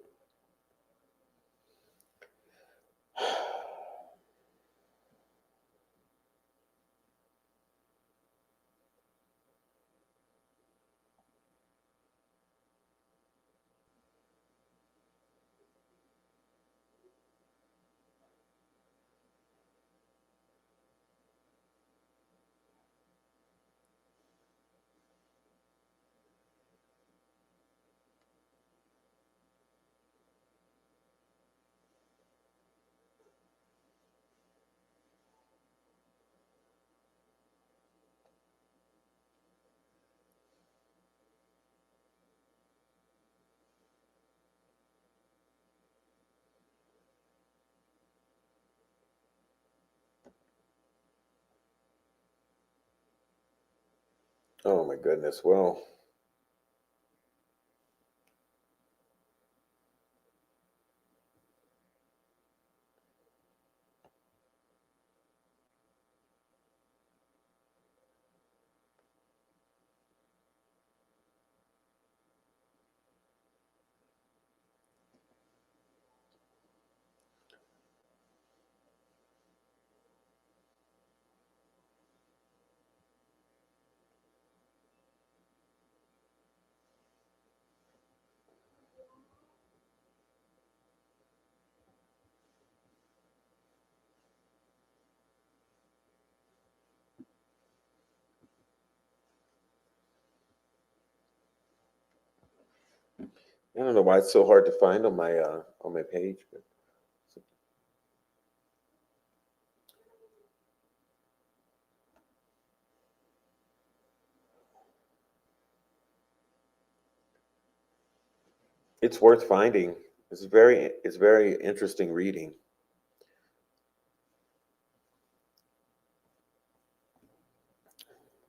Oh my goodness. Well, I don't know why it's so hard to find on my page, but it's worth finding. It's very interesting reading.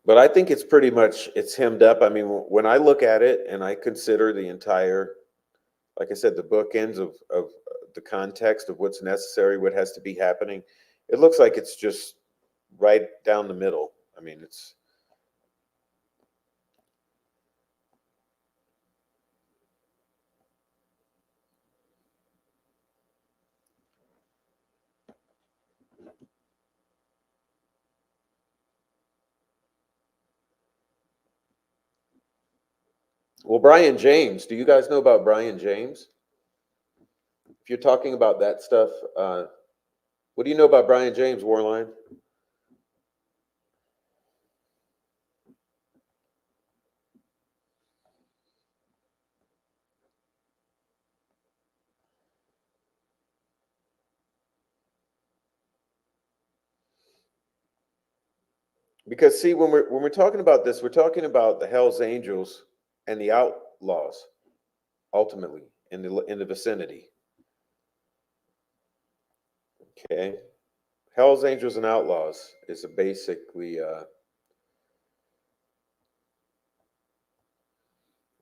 But I think it's pretty much it's hemmed up. I mean, when I look at it and I consider the entire, like I said, the bookends of the context of what's necessary, what has to be happening, it looks like it's just right down the middle. I mean, it's well, Brian James. Do you guys know about Brian James? If you're talking about that stuff, what do you know about Brian James, Warline? Because see, when we're talking about this, we're talking about the Hell's Angels and the Outlaws, ultimately in the vicinity. Okay, Hell's Angels and Outlaws is a basically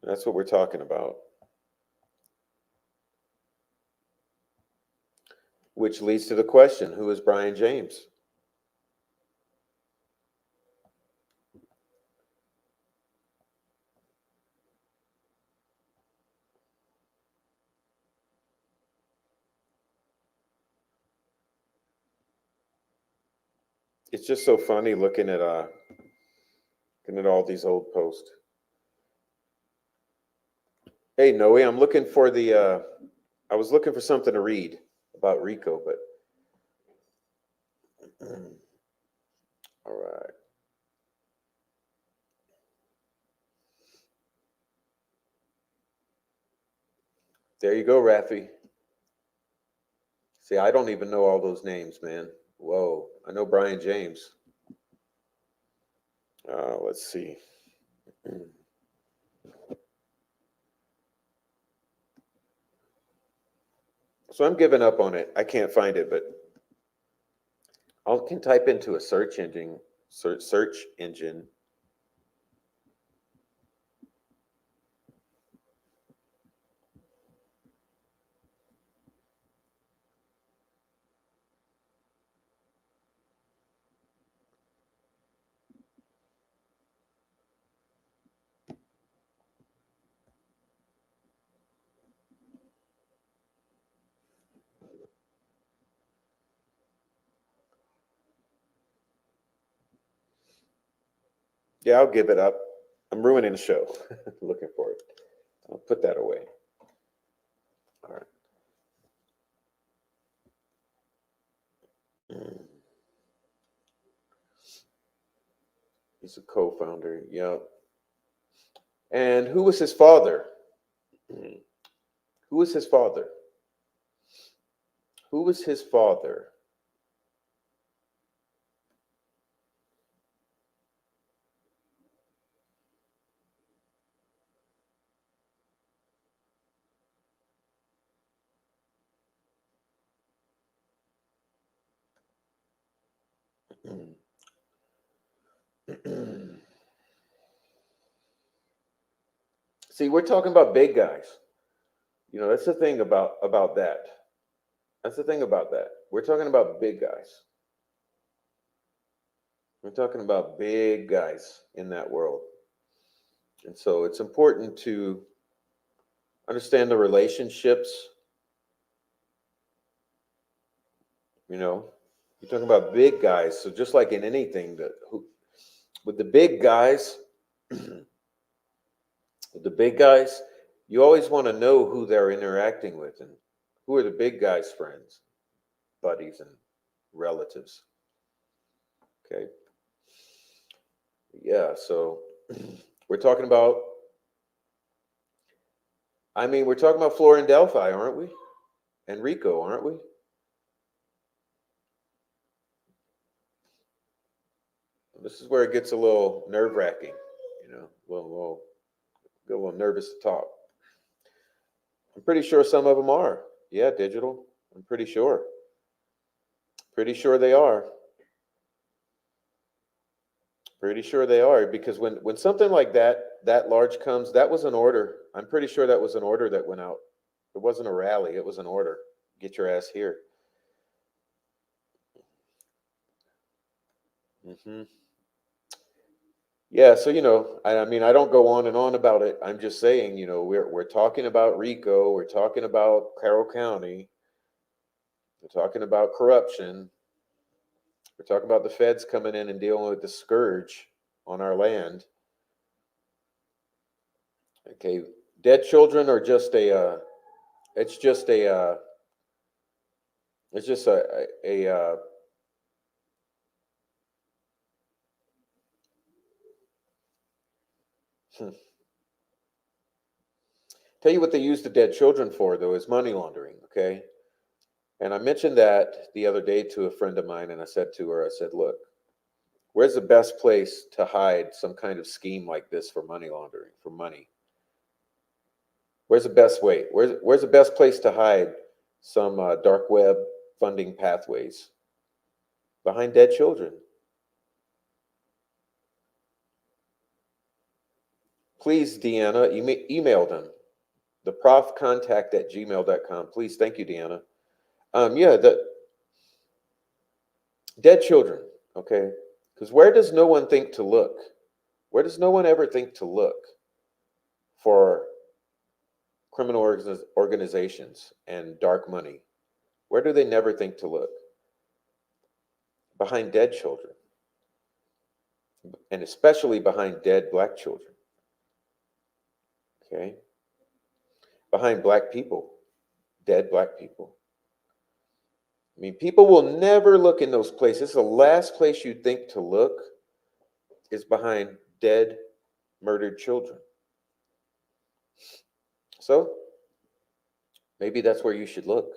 that's what we're talking about. Which leads to the question: who is Brian James? It's just so funny looking at all these old posts. Hey Noe, I'm looking for the I was looking for something to read about Rico, but all right. There you go, Rafi. See, I don't even know all those names, man. Whoa. I know Brian James. Let's see. So I'm giving up on it. I can't find it, but I can type into a search engine. Yeah, I'll give it up. I'm ruining the show. Looking for it. I'll put that away. All right. Mm. He's a co-founder. Yep. And who was his father? Mm. Who was his father? Who was his father? See, we're talking about big guys. That's the thing about that. That's the thing about that. We're talking about big guys. We're talking about big guys in that world. And so it's important to understand the relationships. You're talking about big guys. So just like in anything, with the big guys, with the big guys, you always want to know who they're interacting with and who are the big guys' friends, buddies, and relatives. Okay. Yeah. So we're talking about. We're talking about Flora and Delphi, aren't we? And Rico, aren't we? This is where it gets a little nerve-wracking, get a little nervous to talk. I'm pretty sure some of them are. Yeah, digital. I'm pretty sure. Pretty sure they are. Pretty sure they are, because when something like that large comes, that was an order. I'm pretty sure that was an order that went out. It wasn't a rally. It was an order. Get your ass here. Hmm. Yeah, so I don't go on and on about it. I'm just saying, we're talking about Rico, we're talking about Carroll County, we're talking about corruption, we're talking about the feds coming in and dealing with the scourge on our land. Okay, dead children are just it's just it's just a tell you what they use the dead children for, though, is money laundering. Okay. And I mentioned that the other day to a friend of mine, and I said to her, I said, look, where's the best place to hide some kind of scheme like this for money laundering, for money? Where's the best way? Where's the best place to hide some dark web funding pathways? Behind dead children. Please, Deanna, email them. The profcontact@gmail.com. Please, thank you, Deanna. Yeah, the dead children, okay? Because where does no one think to look? Where does no one ever think to look for criminal organizations and dark money? Where do they never think to look? Behind dead children, and especially behind dead black children, okay? Behind black people, dead black people. People will never look in those places. The last place you think to look is behind dead, murdered children. So maybe that's where you should look.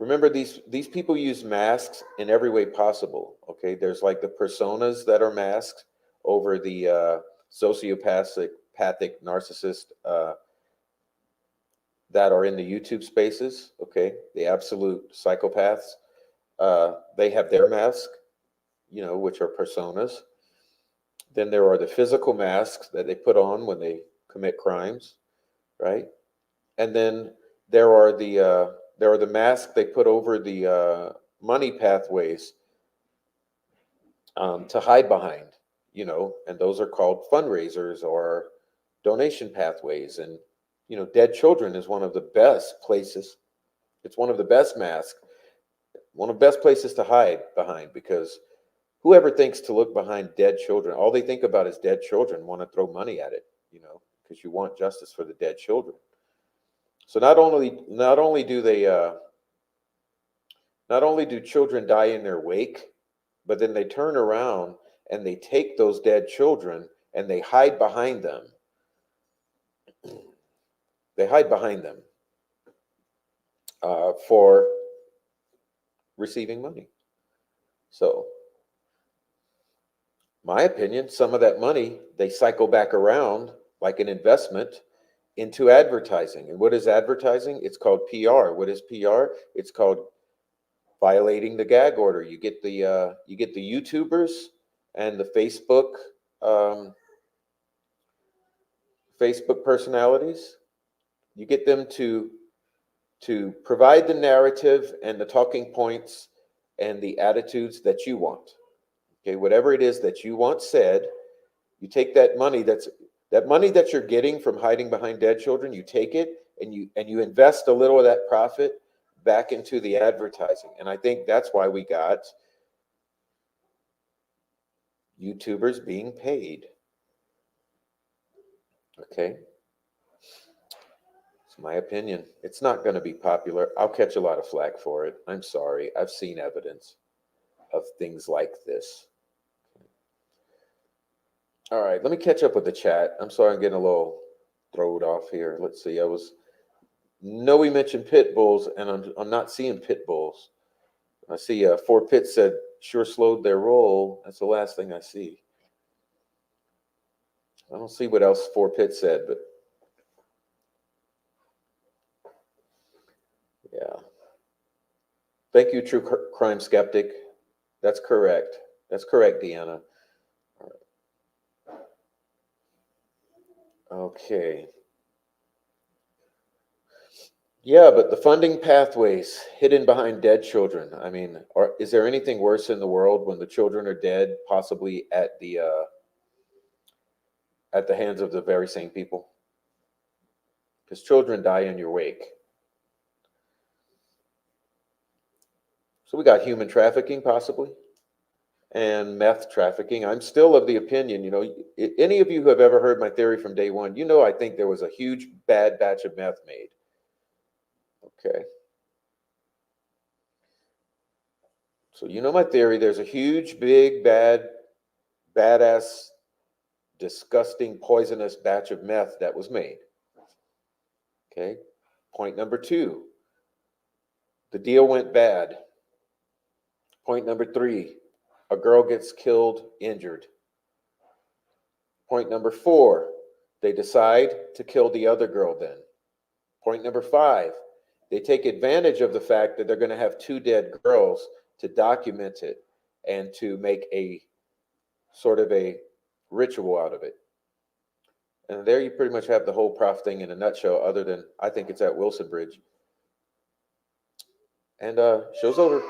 Remember, these people use masks in every way possible. Okay, there's like the personas that are masked over the sociopathic, pathic, narcissist that are in the YouTube spaces. Okay, the absolute psychopaths. They have their mask, which are personas. Then there are the physical masks that they put on when they commit crimes, right? And then there are the masks they put over the money pathways to hide behind, and those are called fundraisers or donation pathways. And dead children is one of the best places. It's one of the best masks, one of the best places to hide behind, because whoever thinks to look behind dead children, all they think about is dead children, want to throw money at it, because you want justice for the dead children. So not only do they not only do children die in their wake, but then they turn around and they take those dead children and they hide behind them. They hide behind them for receiving money. So, my opinion, some of that money they cycle back around like an investment into advertising. And what is advertising? It's called PR. What is PR? It's called violating the gag order. You get the YouTubers and the Facebook um, Facebook personalities. You get them to provide the narrative and the talking points and the attitudes that you want. Okay, whatever it is that you want said, you take that money that you're getting from hiding behind dead children, you take it and you invest a little of that profit back into the advertising. And I think that's why we got YouTubers being paid. Okay. It's my opinion. It's not going to be popular. I'll catch a lot of flack for it. I'm sorry. I've seen evidence of things like this. All right, let me catch up with the chat. I'm sorry I'm getting a little thrown off here. Let's see. We mentioned pit bulls, and I'm not seeing pit bulls. I see Four Pit said sure slowed their roll. That's the last thing I see. I don't see what else Four Pit said, but yeah. Thank you, True Crime Skeptic. That's correct. That's correct, Deanna. All right. Okay. Yeah, but the funding pathways hidden behind dead children. I mean, is there anything worse in the world when the children are dead, possibly at the hands of the very same people? Because children die in your wake. So we got human trafficking, possibly, and meth trafficking. I'm still of the opinion, any of you who have ever heard my theory from day one, I think there was a huge bad batch of meth made. Okay. So my theory, there's a huge, big, badass, disgusting, poisonous batch of meth that was made. Okay. Point number 2, the deal went bad. Point number 3, a girl gets killed, injured. Point number 4, they decide to kill the other girl then. Point number 5, they take advantage of the fact that they're going to have 2 dead girls to document it and to make a sort of a ritual out of it. And there you pretty much have the whole prof thing in a nutshell, other than I think it's at Wilson Bridge. And show's over.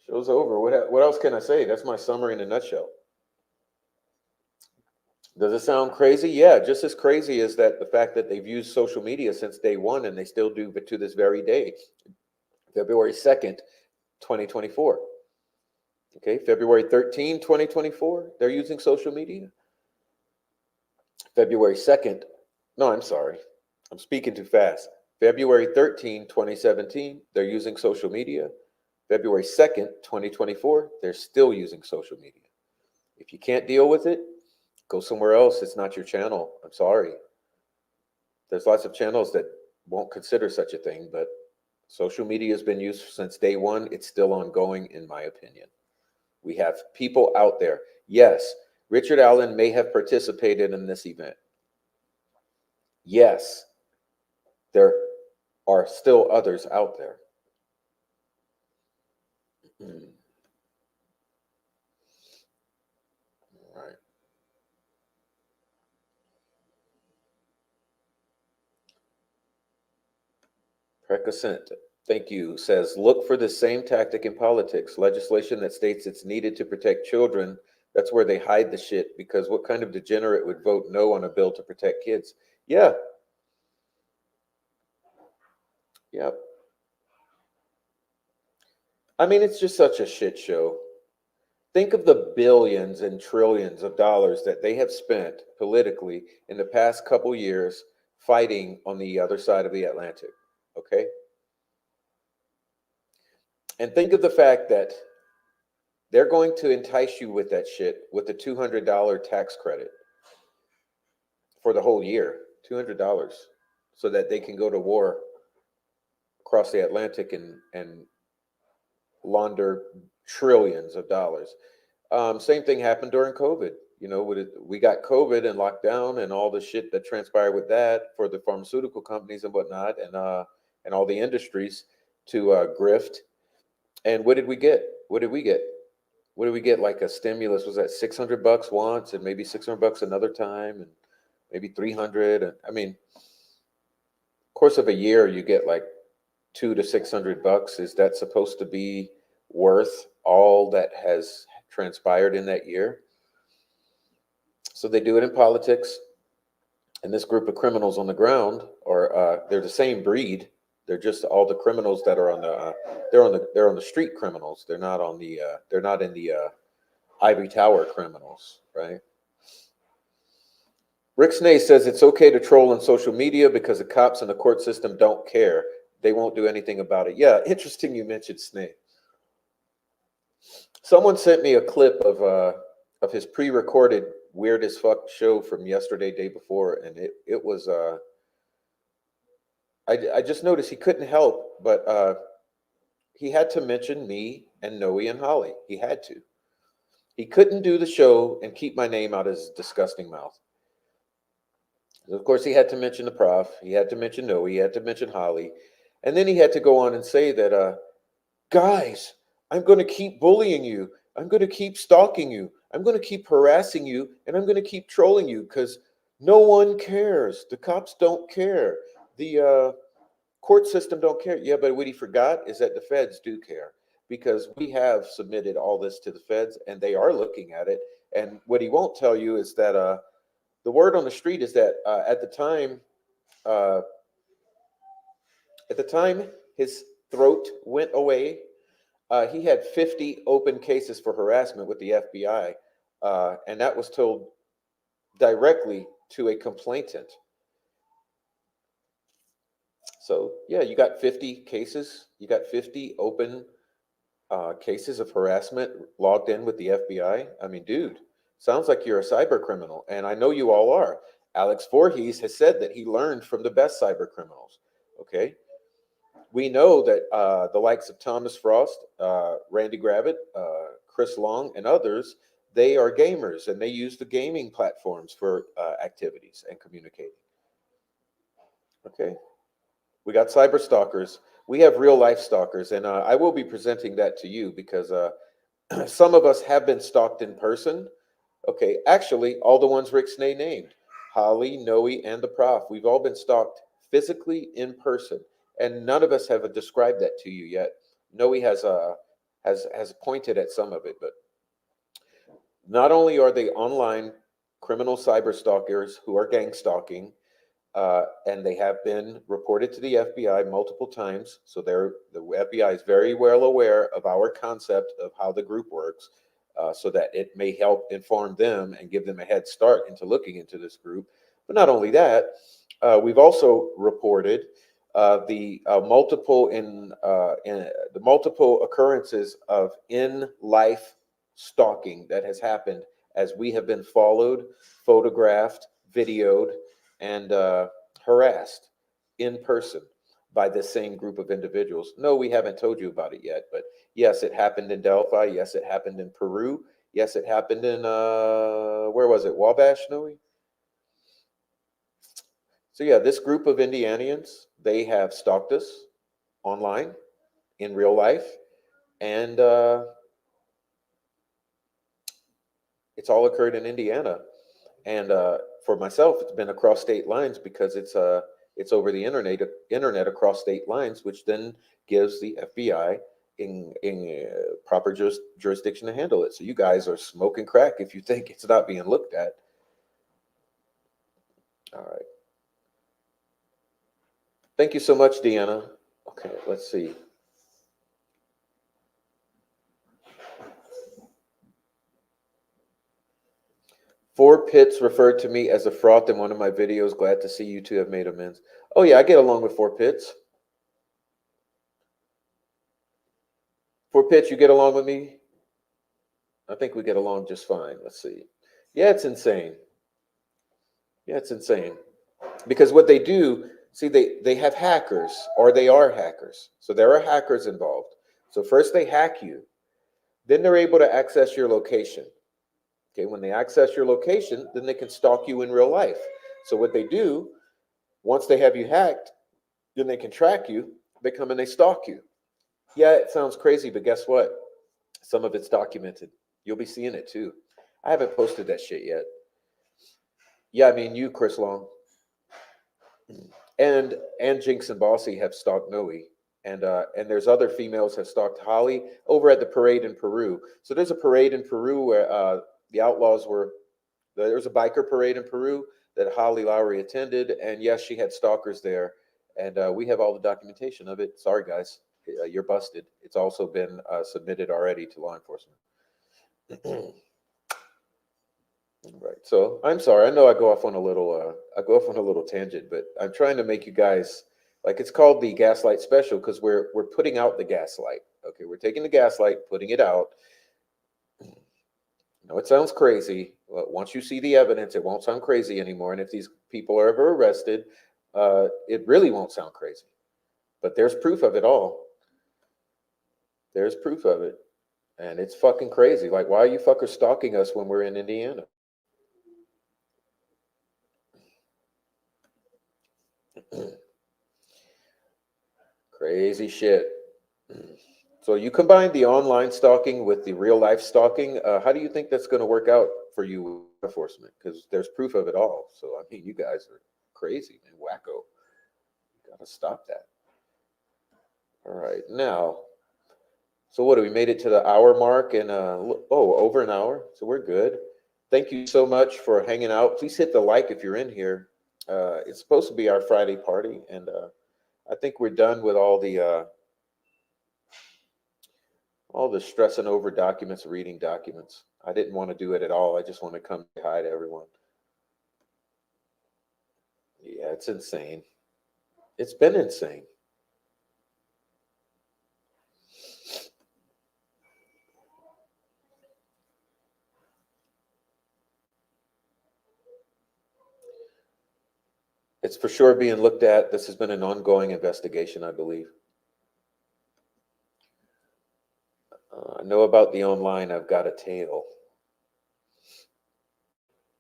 Show's over. What else can I say? That's my summary in a nutshell. Does it sound crazy? Yeah, just as crazy as that the fact that they've used social media since day one and they still do, but to this very day, February 2nd, 2024. Okay, February 13, 2024, they're using social media. February 2nd, no, I'm sorry. I'm speaking too fast. February 13, 2017, they're using social media. February 2nd, 2024, they're still using social media. If you can't deal with it, go somewhere else. It's not your channel. I'm sorry. There's lots of channels that won't consider such a thing, but social media has been used since day one. It's still ongoing, in my opinion. We have people out there. Yes, Richard Allen may have participated in this event. Yes, there are still others out there. All right. Precascent, thank you, says, look for the same tactic in politics. Legislation that states it's needed to protect children. That's where they hide the shit, because what kind of degenerate would vote no on a bill to protect kids? Yeah. Yeah. I mean, it's just such a shit show. Think of the billions and trillions of dollars that they have spent politically in the past couple years fighting on the other side of the Atlantic. Okay? And think of the fact that they're going to entice you with that shit with the $200 tax credit for the whole year. $200, so that they can go to war across the Atlantic and launder trillions of dollars. Same thing happened during COVID. We got COVID and lockdown and all the shit that transpired with that for the pharmaceutical companies and whatnot, and all the industries to grift. And what did we get? What did we get? what do we get? Like a stimulus, was that $600 once and maybe $600 another time and maybe 300? And I mean, course of a year, you get like $200 to $600. Is that supposed to be worth all that has transpired in that year? So they do it in politics. And this group of criminals on the ground are they're the same breed. They're just all the criminals that are on the they're on the street criminals. They're not on the they're not in the ivory tower criminals, right? Rick Snay says it's okay to troll on social media because the cops and the court system don't care. They won't do anything about it. Yeah, interesting you mentioned Snay. Someone sent me a clip of his pre-recorded weird as fuck show from yesterday, day before, and it was I just noticed he couldn't help but he had to mention me and Noe and Holly. He had to. He couldn't do the show and keep my name out of his disgusting mouth. Of course, he had to mention the prof. He had to mention Noe. He had to mention Holly. And then he had to go on and say that, guys, I'm going to keep bullying you. I'm going to keep stalking you. I'm going to keep harassing you. And I'm going to keep trolling you because no one cares. The cops don't care. The court system don't care. Yeah, but what he forgot is that the feds do care because we have submitted all this to the feds and they are looking at it. And what he won't tell you is that the word on the street is that uh, at the time his throat went away, he had 50 open cases for harassment with the FBI, and that was told directly to a complainant. So yeah, you got 50 cases. You got 50 open cases of harassment logged in with the FBI. I mean, dude, sounds like you're a cyber criminal, and I know you all are. Alex Voorhees has said that he learned from the best cyber criminals. Okay, we know that the likes of Thomas Frost, Randy Gravitt, Chris Long, and others, they are gamers and they use the gaming platforms for activities and communicating. Okay, we got cyber stalkers. We have real life stalkers, and I will be presenting that to you because some of us have been stalked in person. Okay, actually, all the ones Rick Snay named, Holly, Noe, and the prof, we've all been stalked physically in person, and none of us have described that to you yet. Noe has pointed at some of it, but not only are they online criminal cyber stalkers who are gang stalking, and they have been reported to the FBI multiple times. So the FBI is very well aware of our concept of how the group works, so that it may help inform them and give them a head start into looking into this group. But not only that, we've also reported the multiple occurrences of in-life stalking that has happened as we have been followed, photographed, videoed, and harassed in person by this same group of individuals. No, we haven't told you about it yet, but yes, it happened in Delphi. Yes, it happened in Peru. Yes, it happened in where was it? Wabash, Noe? So yeah, this group of Indianians, they have stalked us online, in real life, and it's all occurred in Indiana. And for myself, it's been across state lines because it's over the internet across state lines, which then gives the FBI in proper jurisdiction to handle it. So you guys are smoking crack if you think it's not being looked at. All right. Thank you so much, Deanna. Okay, let's see. Four Pits referred to me as a fraud in one of my videos. Glad to see you two have made amends. Oh yeah, I get along with Four Pits. Four Pits, you get along with me? I think we get along just fine. Let's see. Yeah, it's insane. Yeah, it's insane. Because what they do, see, they have hackers, or they are hackers. So there are hackers involved. So first they hack you. Then they're able to access your location. Okay, when they access your location, then they can stalk you in real life. So what they do, once they have you hacked, then they can track you. They come and they stalk you. Yeah, it sounds crazy, but guess what? Some of it's documented. You'll be seeing it too. I haven't posted that shit yet. Yeah, I mean you, Chris Long, and Jinx and Bossy have stalked Noe, and there's other females have stalked Holly over at the parade in Peru. So there's a parade in Peru where the outlaws were. There was a biker parade in Peru that Holly Lowry attended, and yes, she had stalkers there, and we have all the documentation of it. Sorry, guys, you're busted. It's also been submitted already to law enforcement. Right. So I'm sorry. I know I go off on a little tangent, but I'm trying to make you guys like it's called the Gaslight Special because we're putting out the gaslight. Okay, we're taking the gaslight, putting it out. No, it sounds crazy. But once you see the evidence, it won't sound crazy anymore. And if these people are ever arrested, it really won't sound crazy. But there's proof of it all. There's proof of it, and it's fucking crazy. Like, why are you fuckers stalking us when we're in Indiana? Crazy shit. So you combine the online stalking with the real life stalking. How do you think that's going to work out for you with enforcement? Because there's proof of it all. So I mean, you guys are crazy and wacko. You gotta stop that. All right, now. So what? We made it to the hour mark, and over an hour. So we're good. Thank you so much for hanging out. Please hit the like if you're in here. It's supposed to be our Friday party, and I think we're done with all the stressing over documents, reading documents. I didn't want to do it at all. I just want to come say hi to everyone. Yeah, it's insane. It's been insane. It's for sure being looked at. This has been an ongoing investigation, I believe. I know about the online. I've got a tale.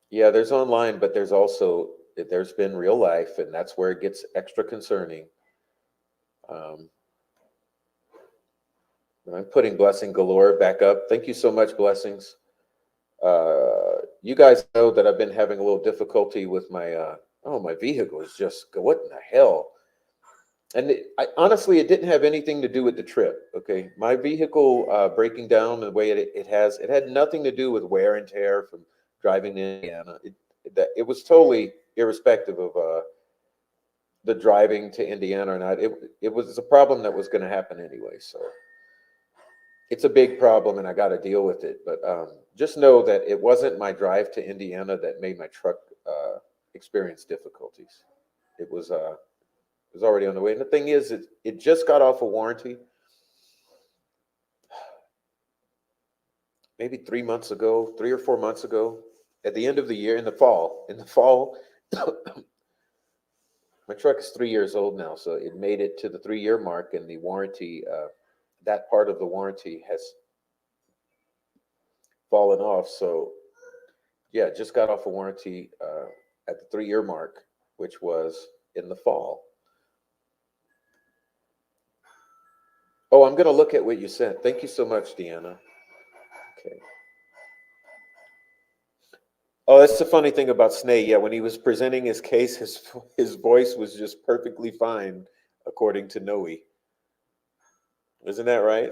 Yeah, there's online, but there's been real life, and that's where it gets extra concerning. Um, I'm putting Blessing Galore back up. Thank you so much, Blessings. You guys know that I've been having a little difficulty with my vehicle is just, what in the hell? And honestly, it didn't have anything to do with the trip. Okay, my vehicle breaking down the way it had nothing to do with wear and tear from driving in Indiana. It was totally irrespective of the driving to Indiana or not. It was a problem that was going to happen anyway. So it's a big problem, and I got to deal with it. But just know that it wasn't my drive to Indiana that made my truck experience difficulties. It was already on the way. And the thing is, it just got off a warranty. Maybe 3 months ago, 3 or 4 months ago, at the end of the year, in the fall. My truck is 3 years old now, so it made it to the 3 year mark, and the warranty, that part of the warranty has fallen off. So, yeah, just got off a warranty at the 3 year mark, which was in the fall. Oh, I'm going to look at what you sent. Thank you so much, Deanna. Okay. Oh, that's the funny thing about Snay. Yeah, when he was presenting his case, his voice was just perfectly fine, according to Noe. Isn't that right?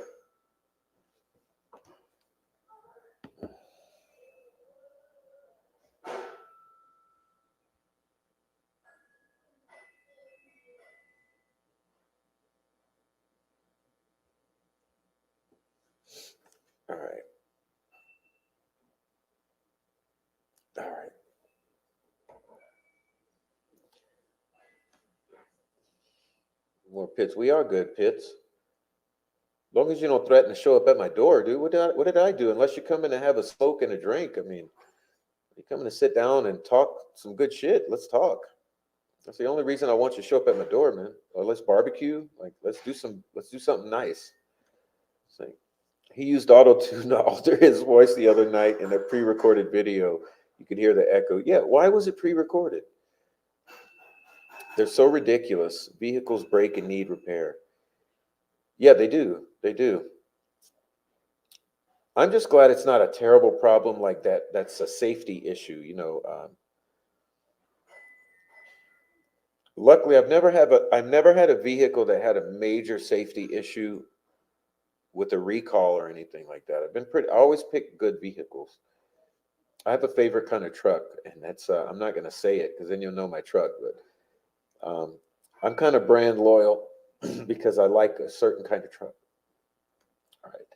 All right. All right. More Pitts. We are good, Pitts. As long as you don't threaten to show up at my door, dude. What did I do? Unless you're coming to have a smoke and a drink. I mean, you're coming to sit down and talk some good shit. Let's talk. That's the only reason I want you to show up at my door, man. Or let's barbecue. Like, let's do something nice. So, he used auto tune to alter his voice the other night in a pre-recorded video. You could hear the echo. Yeah, why was it pre-recorded? They're so ridiculous. Vehicles break and need repair. Yeah, they do. They do. I'm just glad it's not a terrible problem like that. That's a safety issue, luckily, I've never had a vehicle that had a major safety issue with a recall or anything like that. I always pick good vehicles. I have a favorite kind of truck, and that's I'm not going to say it because then you'll know my truck. But I'm kind of brand loyal because I like a certain kind of truck. All right,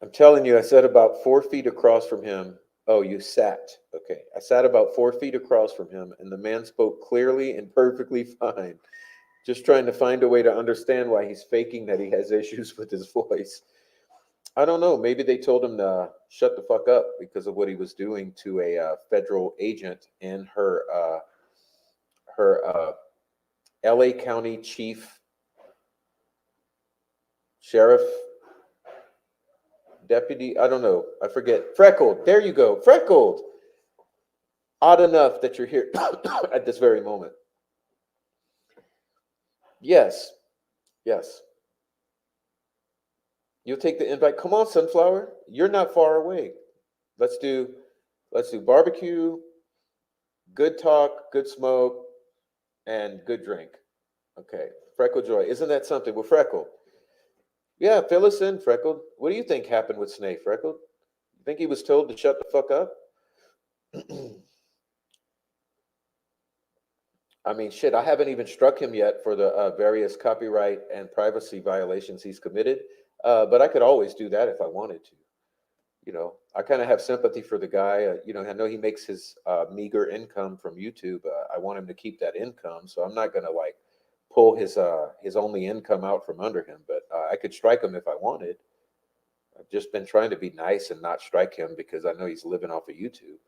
I'm telling you, I sat about 4 feet across from him. Oh, you sat. Okay, I sat about 4 feet across from him, and the man spoke clearly and perfectly fine. Just trying to find a way to understand why he's faking that he has issues with his voice. I don't know. Maybe they told him to shut the fuck up because of what he was doing to a federal agent and her L.A. County Chief Sheriff Deputy. I don't know. I forget. Freckled. There you go. Freckled. Odd enough that you're here at this very moment. Yes. Yes. You'll take the invite. Come on, Sunflower. You're not far away. Let's do let's do barbecue, good talk, good smoke, and good drink. Okay. Freckle Joy. Isn't that something? Well, Freckle. Yeah, fill us in, Freckled. What do you think happened with Snake, Freckled? You think he was told to shut the fuck up? I mean, shit, I haven't even struck him yet for the various copyright and privacy violations he's committed. But I could always do that if I wanted to. I kind of have sympathy for the guy. I know he makes his meager income from YouTube. I want him to keep that income, so I'm not gonna like pull his only income out from under him. But I could strike him if I wanted. I've just been trying to be nice and not strike him because I know he's living off of YouTube.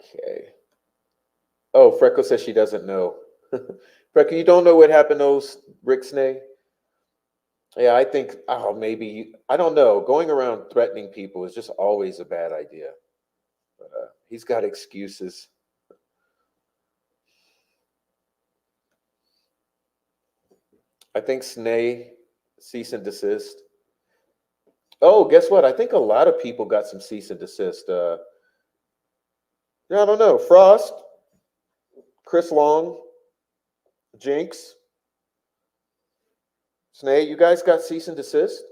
Okay. Oh, Freckle says she doesn't know. Freckle, you don't know what happened to Rick Snay? Yeah, I think, oh, maybe, I don't know. Going around threatening people is just always a bad idea. But he's got excuses. I think Snay, cease and desist. Oh, guess what? I think a lot of people got some cease and desist. Yeah, I don't know. Frost, Chris Long, Jinx, Snay, you guys got cease and desist?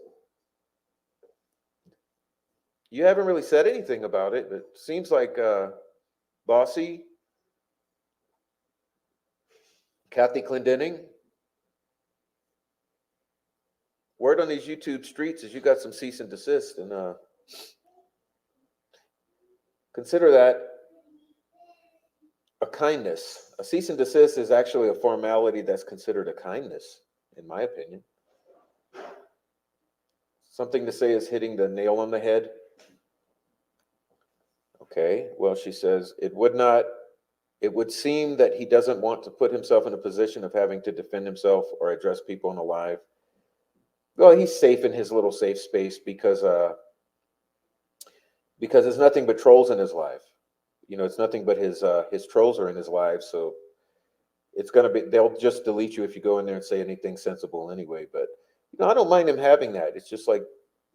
You haven't really said anything about it, but it seems like Bossy, Kathy Clendenning, word on these YouTube streets is you got some cease and desist, and consider that a kindness. A cease and desist is actually a formality that's considered a kindness, in my opinion. Something to say is hitting the nail on the head. Okay, well, she says it would seem that he doesn't want to put himself in a position of having to defend himself or address people on a live. Well, he's safe in his little safe space because there's nothing but trolls in his life. It's nothing but his trolls are in his life, so it's gonna be they'll just delete you if you go in there and say anything sensible anyway. But I don't mind him having that. It's just like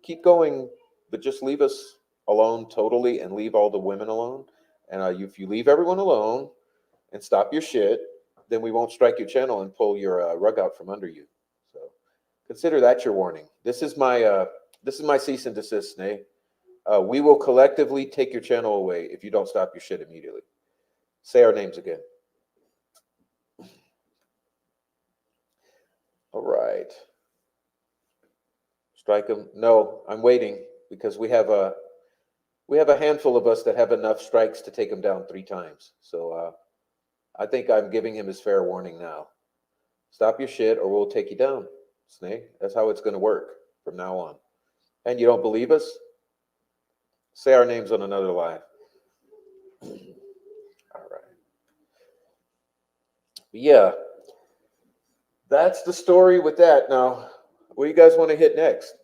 keep going, but just leave us alone totally and leave all the women alone. And if you leave everyone alone and stop your shit, then we won't strike your channel and pull your rug out from under you. So consider that your warning. This is my cease and desist, Snay. We will collectively take your channel away if you don't stop your shit immediately. Say our names again. All right. Strike him. No, I'm waiting because we have a handful of us that have enough strikes to take him down 3 times. So I think I'm giving him his fair warning now. Stop your shit or we'll take you down, Snake. That's how it's going to work from now on. And you don't believe us? Say our names on another live. All right. Yeah, that's the story with that. Now, what do you guys want to hit next?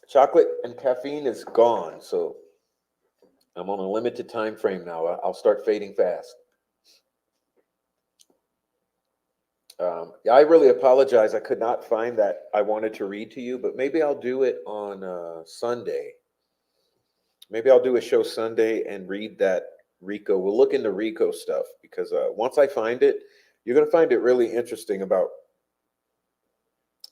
Chocolate and caffeine is gone, so I'm on a limited time frame now. I'll start fading fast. Yeah, I really apologize. I could not find that I wanted to read to you, but maybe I'll do it on Sunday. Maybe I'll do a show Sunday and read that Rico. We'll look into Rico stuff because once I find it, you're going to find it really interesting about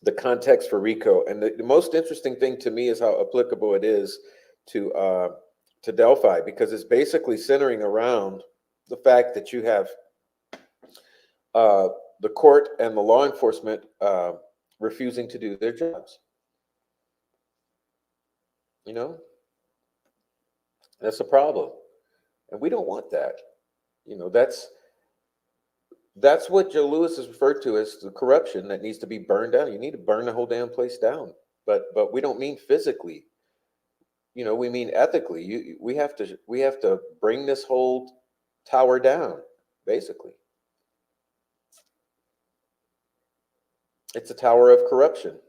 the context for Rico. And the most interesting thing to me is how applicable it is to Delphi, because it's basically centering around the fact that you have uh, the court and the law enforcement refusing to do their jobs. You know, that's a problem, and we don't want that. You know, that's what Joe Lewis has referred to as the corruption that needs to be burned down. You need to burn the whole damn place down. But we don't mean physically. You know, we mean ethically. We have to bring this whole tower down. Basically, it's a tower of corruption.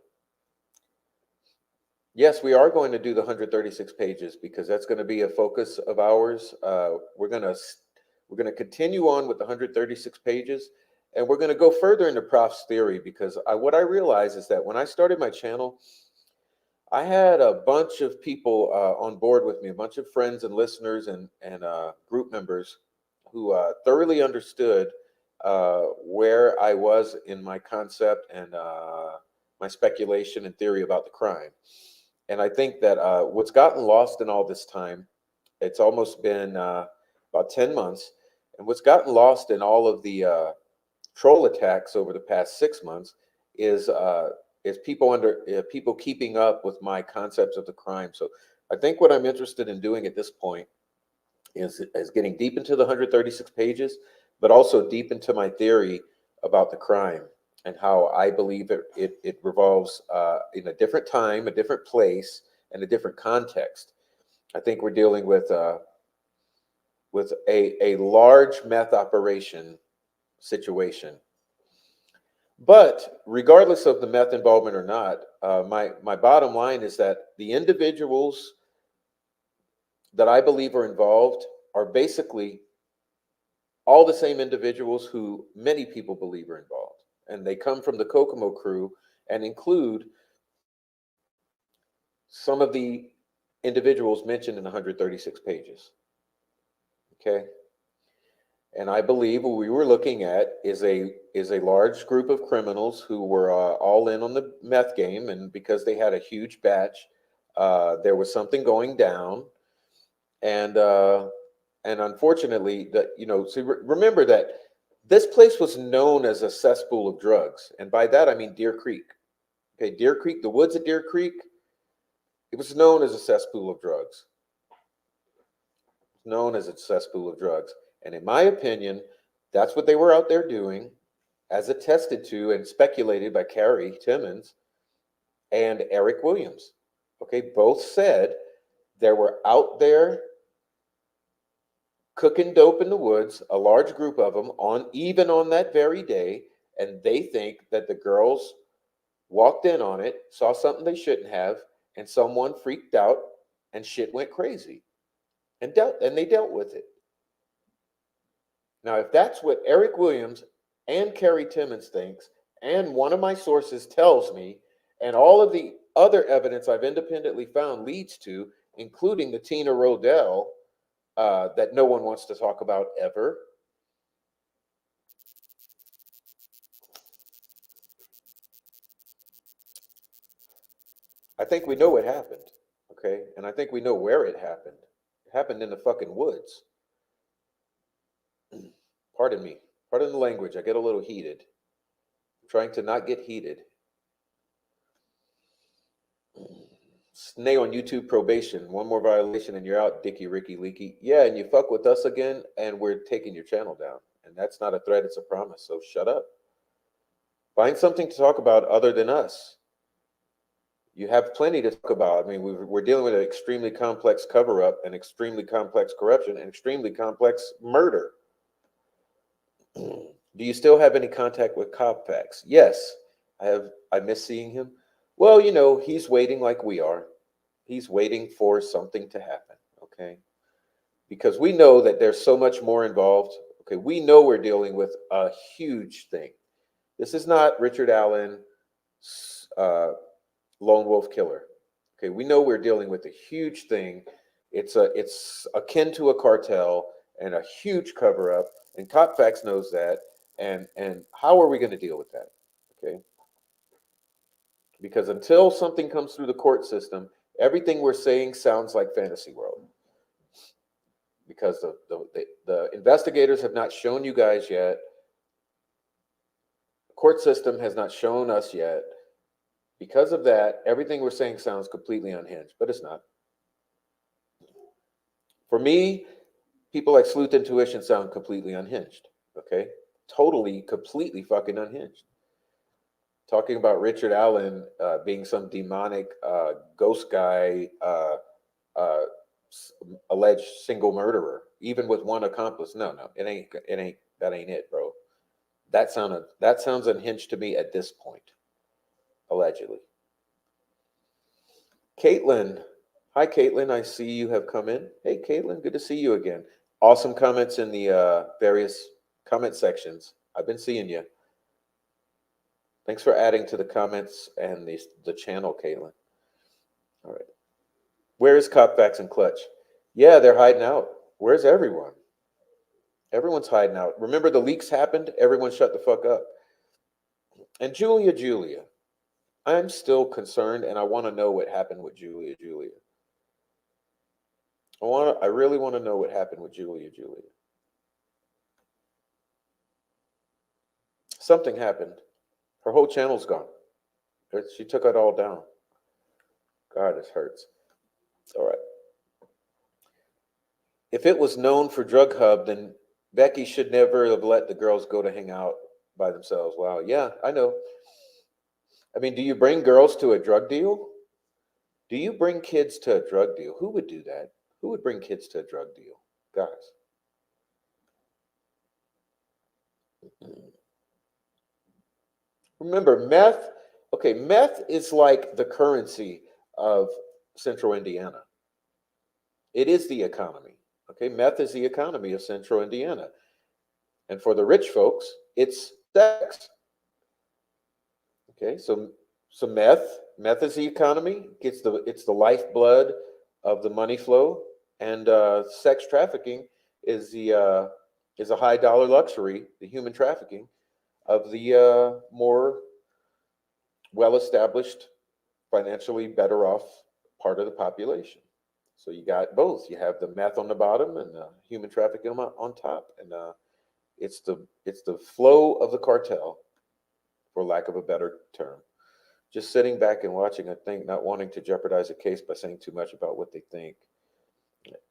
Yes, we are going to do the 136 pages because that's going to be a focus of ours. We're going to continue on with the 136 pages, and we're going to go further into Prof's theory because what I realize is that when I started my channel, I had a bunch of people on board with me, a bunch of friends and listeners and group members who thoroughly understood where I was in my concept and my speculation and theory about the crime. And I think that what's gotten lost in all this time, it's almost been about 10 months, and what's gotten lost in all of the troll attacks over the past 6 months is people keeping up with my concepts of the crime. So I think what I'm interested in doing at this point is getting deep into the 136 pages, but also deep into my theory about the crime and how I believe it revolves in a different time, a different place, and a different context. I think we're dealing with a large meth operation situation. But regardless of the meth involvement or not, my bottom line is that the individuals that I believe are involved are basically all the same individuals who many people believe are involved. And they come from the Kokomo crew and include some of the individuals mentioned in 136 pages. Okay. And I believe what we were looking at is a large group of criminals who were all in on the meth game, and because they had a huge batch, there was something going down, and unfortunately, that see, remember that this place was known as a cesspool of drugs, and by that I mean Deer Creek. Okay, Deer Creek, the woods at Deer Creek, it was known as a cesspool of drugs. Known as a cesspool of drugs. And in my opinion, that's what they were out there doing, as attested to and speculated by Carrie Timmons and Eric Williams. Okay, both said they were out there cooking dope in the woods, a large group of them, even on that very day, and they think that the girls walked in on it, saw something they shouldn't have, and someone freaked out and shit went crazy. And they dealt with it. Now, if that's what Eric Williams and Carrie Timmons thinks, and one of my sources tells me, and all of the other evidence I've independently found leads to, including the Tina Rodell that no one wants to talk about ever, I think we know what happened. Okay, and I think we know where it happened. It happened in the fucking woods. Pardon me. Pardon the language. I get a little heated. I'm trying to not get heated. Stay on YouTube probation. One more violation and you're out, Dicky Ricky Leaky. Yeah, and you fuck with us again, and we're taking your channel down. And that's not a threat, it's a promise. So shut up. Find something to talk about other than us. You have plenty to talk about. I mean, we're dealing with an extremely complex cover up, an extremely complex corruption, and extremely complex murder. Do you still have any contact with Copfax? Yes, I have. I miss seeing him. Well, he's waiting like we are. He's waiting for something to happen, okay? Because we know that there's so much more involved. Okay, we know we're dealing with a huge thing. This is not Richard Allen, uh, lone wolf killer. Okay, we know we're dealing with a huge thing. It's akin to a cartel and a huge cover up, and Copfax knows that. And how are we going to deal with that? Okay, because until something comes through the court system, everything we're saying sounds like fantasy world. Because the investigators have not shown you guys yet. The court system has not shown us yet. Because of that, everything we're saying sounds completely unhinged, but it's not. For me, people like Sleuth Intuition sound completely unhinged. Okay, totally, completely fucking unhinged. Talking about Richard Allen being some demonic ghost guy, uh, alleged single murderer, even with one accomplice. No, no, it ain't. It ain't. That ain't it, bro. That sounds unhinged to me at this point. Allegedly. Caitlin, hi Caitlin. I see you have come in. Hey Caitlin, good to see you again. Awesome comments in the various comment sections. I've been seeing you. Thanks for adding to the comments and the channel, Caitlin. All right. Where is Copfax and Clutch? Yeah, they're hiding out. Where's everyone? Everyone's hiding out. Remember the leaks happened? Everyone shut the fuck up. And Julia, I'm still concerned and I want to know what happened with Julia. I really want to know what happened with Julia. Something happened. Her whole channel's gone. She took it all down. God, this hurts. All right. If it was known for Drug Hub, then Becky should never have let the girls go to hang out by themselves. Wow. Yeah, I know. I mean, do you bring girls to a drug deal? Do you bring kids to a drug deal? Who would do that? Who would bring kids to a drug deal? Guys. Remember, meth, okay, meth is like the currency of central Indiana. It is the economy. Okay, meth is the economy of central Indiana. And for the rich folks, it's sex. Okay, so meth is the economy. It's the lifeblood of the money flow, and sex trafficking is a high dollar luxury, the human trafficking of the more well established, financially better off part of the population. So you got both. You have the meth on the bottom and the human trafficking on top, and it's the flow of the cartel, for lack of a better term. Just sitting back and watching, I think, not wanting to jeopardize a case by saying too much about what they think.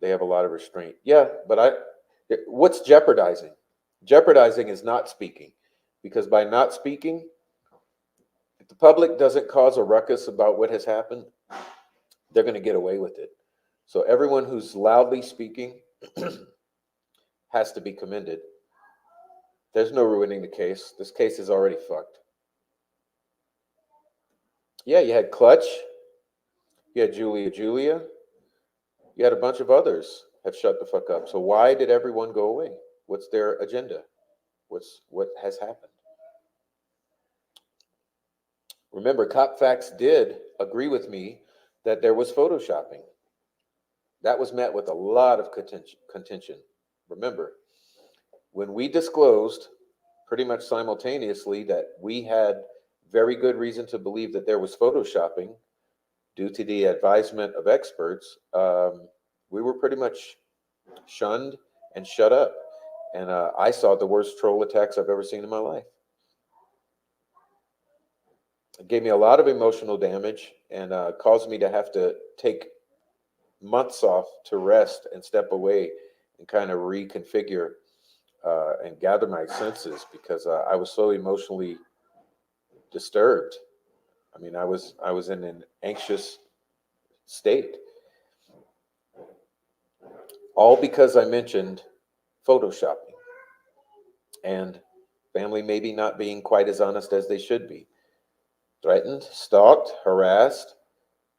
They have a lot of restraint. Yeah, but what's jeopardizing? Jeopardizing is not speaking, because by not speaking, if the public doesn't cause a ruckus about what has happened, they're going to get away with it. So everyone who's loudly speaking has to be commended. There's no ruining the case. This case is already fucked. Yeah, you had Clutch, you had Julia, you had a bunch of others have shut the fuck up. So why did everyone go away? What's their agenda? What has happened? Remember, Copfax did agree with me that there was photoshopping. That was met with a lot of contention. Remember, when we disclosed pretty much simultaneously that we had very good reason to believe that there was photoshopping due to the advisement of experts, we were pretty much shunned and shut up. And I saw the worst troll attacks I've ever seen in my life. It gave me a lot of emotional damage and caused me to have to take months off to rest and step away and kind of reconfigure and gather my senses, because I was so emotionally disturbed. I mean, I was in an anxious state, all because I mentioned photoshopping and family maybe not being quite as honest as they should be. Threatened, stalked, harassed,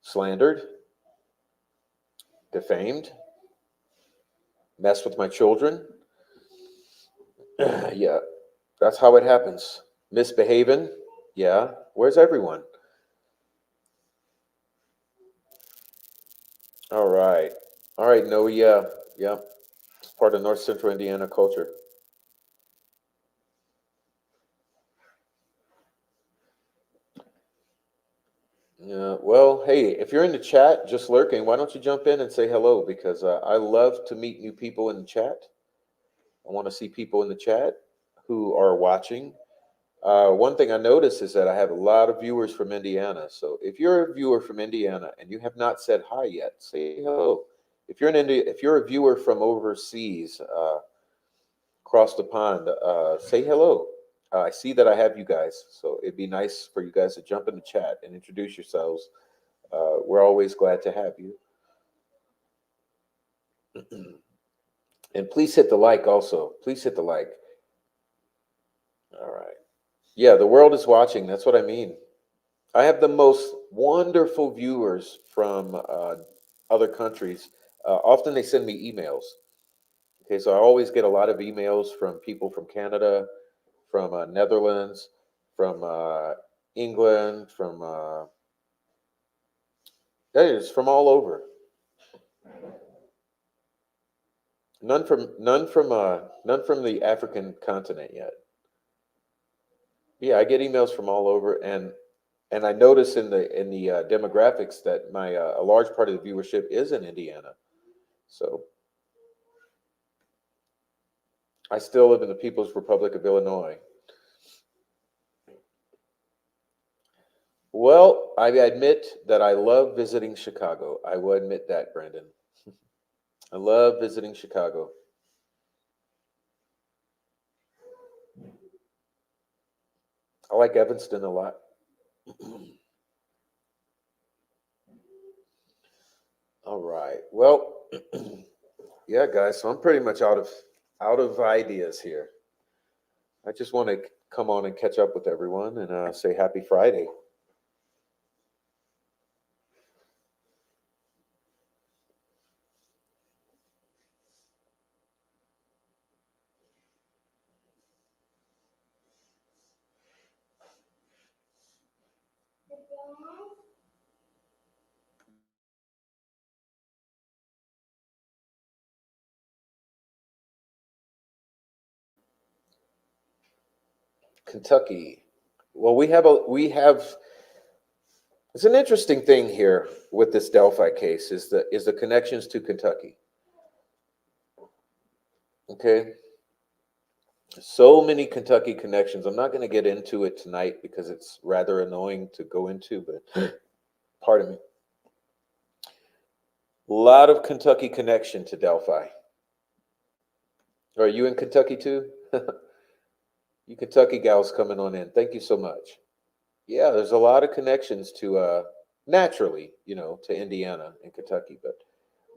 slandered, defamed, messed with my children. Yeah, that's how it happens. Misbehaving? Yeah. Where's everyone? All right. All right, no, yeah. Yeah. It's part of North Central Indiana culture. Yeah. Well, hey, if you're in the chat just lurking, why don't you jump in and say hello? Because I love to meet new people in the chat. I want to see people in the chat who are watching. One thing I notice is that I have a lot of viewers from Indiana. So if you're a viewer from Indiana and you have not said hi yet, say hello. If you're in India, if you're a viewer from overseas, across the pond, say hello. I see that I have you guys, so it'd be nice for you guys to jump in the chat and introduce yourselves. We're always glad to have you. And please hit the like also. Please hit the like. All right. Yeah, the world is watching. That's what I mean. I have the most wonderful viewers from other countries. Often they send me emails. Okay, so I always get a lot of emails from people from Canada, from Netherlands, from England, from that is from all over. None from the African continent yet. Yeah, I get emails from all over, and I notice in the demographics that my a large part of the viewership is in Indiana. So I still live in the People's Republic of Illinois. Well, I admit that I love visiting Chicago. I will admit that, Brandon. I love visiting Chicago. I like Evanston a lot. All right. Well, yeah, guys. So I'm pretty much out of ideas here. I just want to come on and catch up with everyone and say Happy Friday. Kentucky. Well, we have. It's an interesting thing here with this Delphi case is the connections to Kentucky. Okay, so many Kentucky connections. I'm not going to get into it tonight because it's rather annoying to go into, but pardon me. A lot of Kentucky connection to Delphi. Are you in Kentucky too? You Kentucky gals coming on in. Thank you so much. Yeah, there's a lot of connections to naturally, to Indiana and Kentucky, but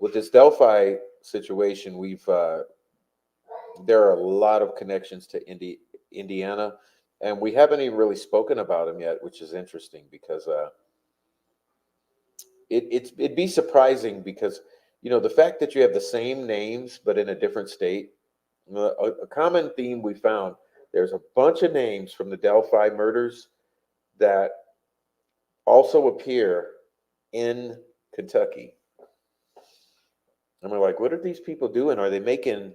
with this Delphi situation, we've there are a lot of connections to Indiana, and we haven't even really spoken about them yet, which is interesting because it'd be surprising because the fact that you have the same names but in a different state. A common theme we found, there's a bunch of names from the Delphi murders that also appear in Kentucky. And we're like, what are these people doing? Are they making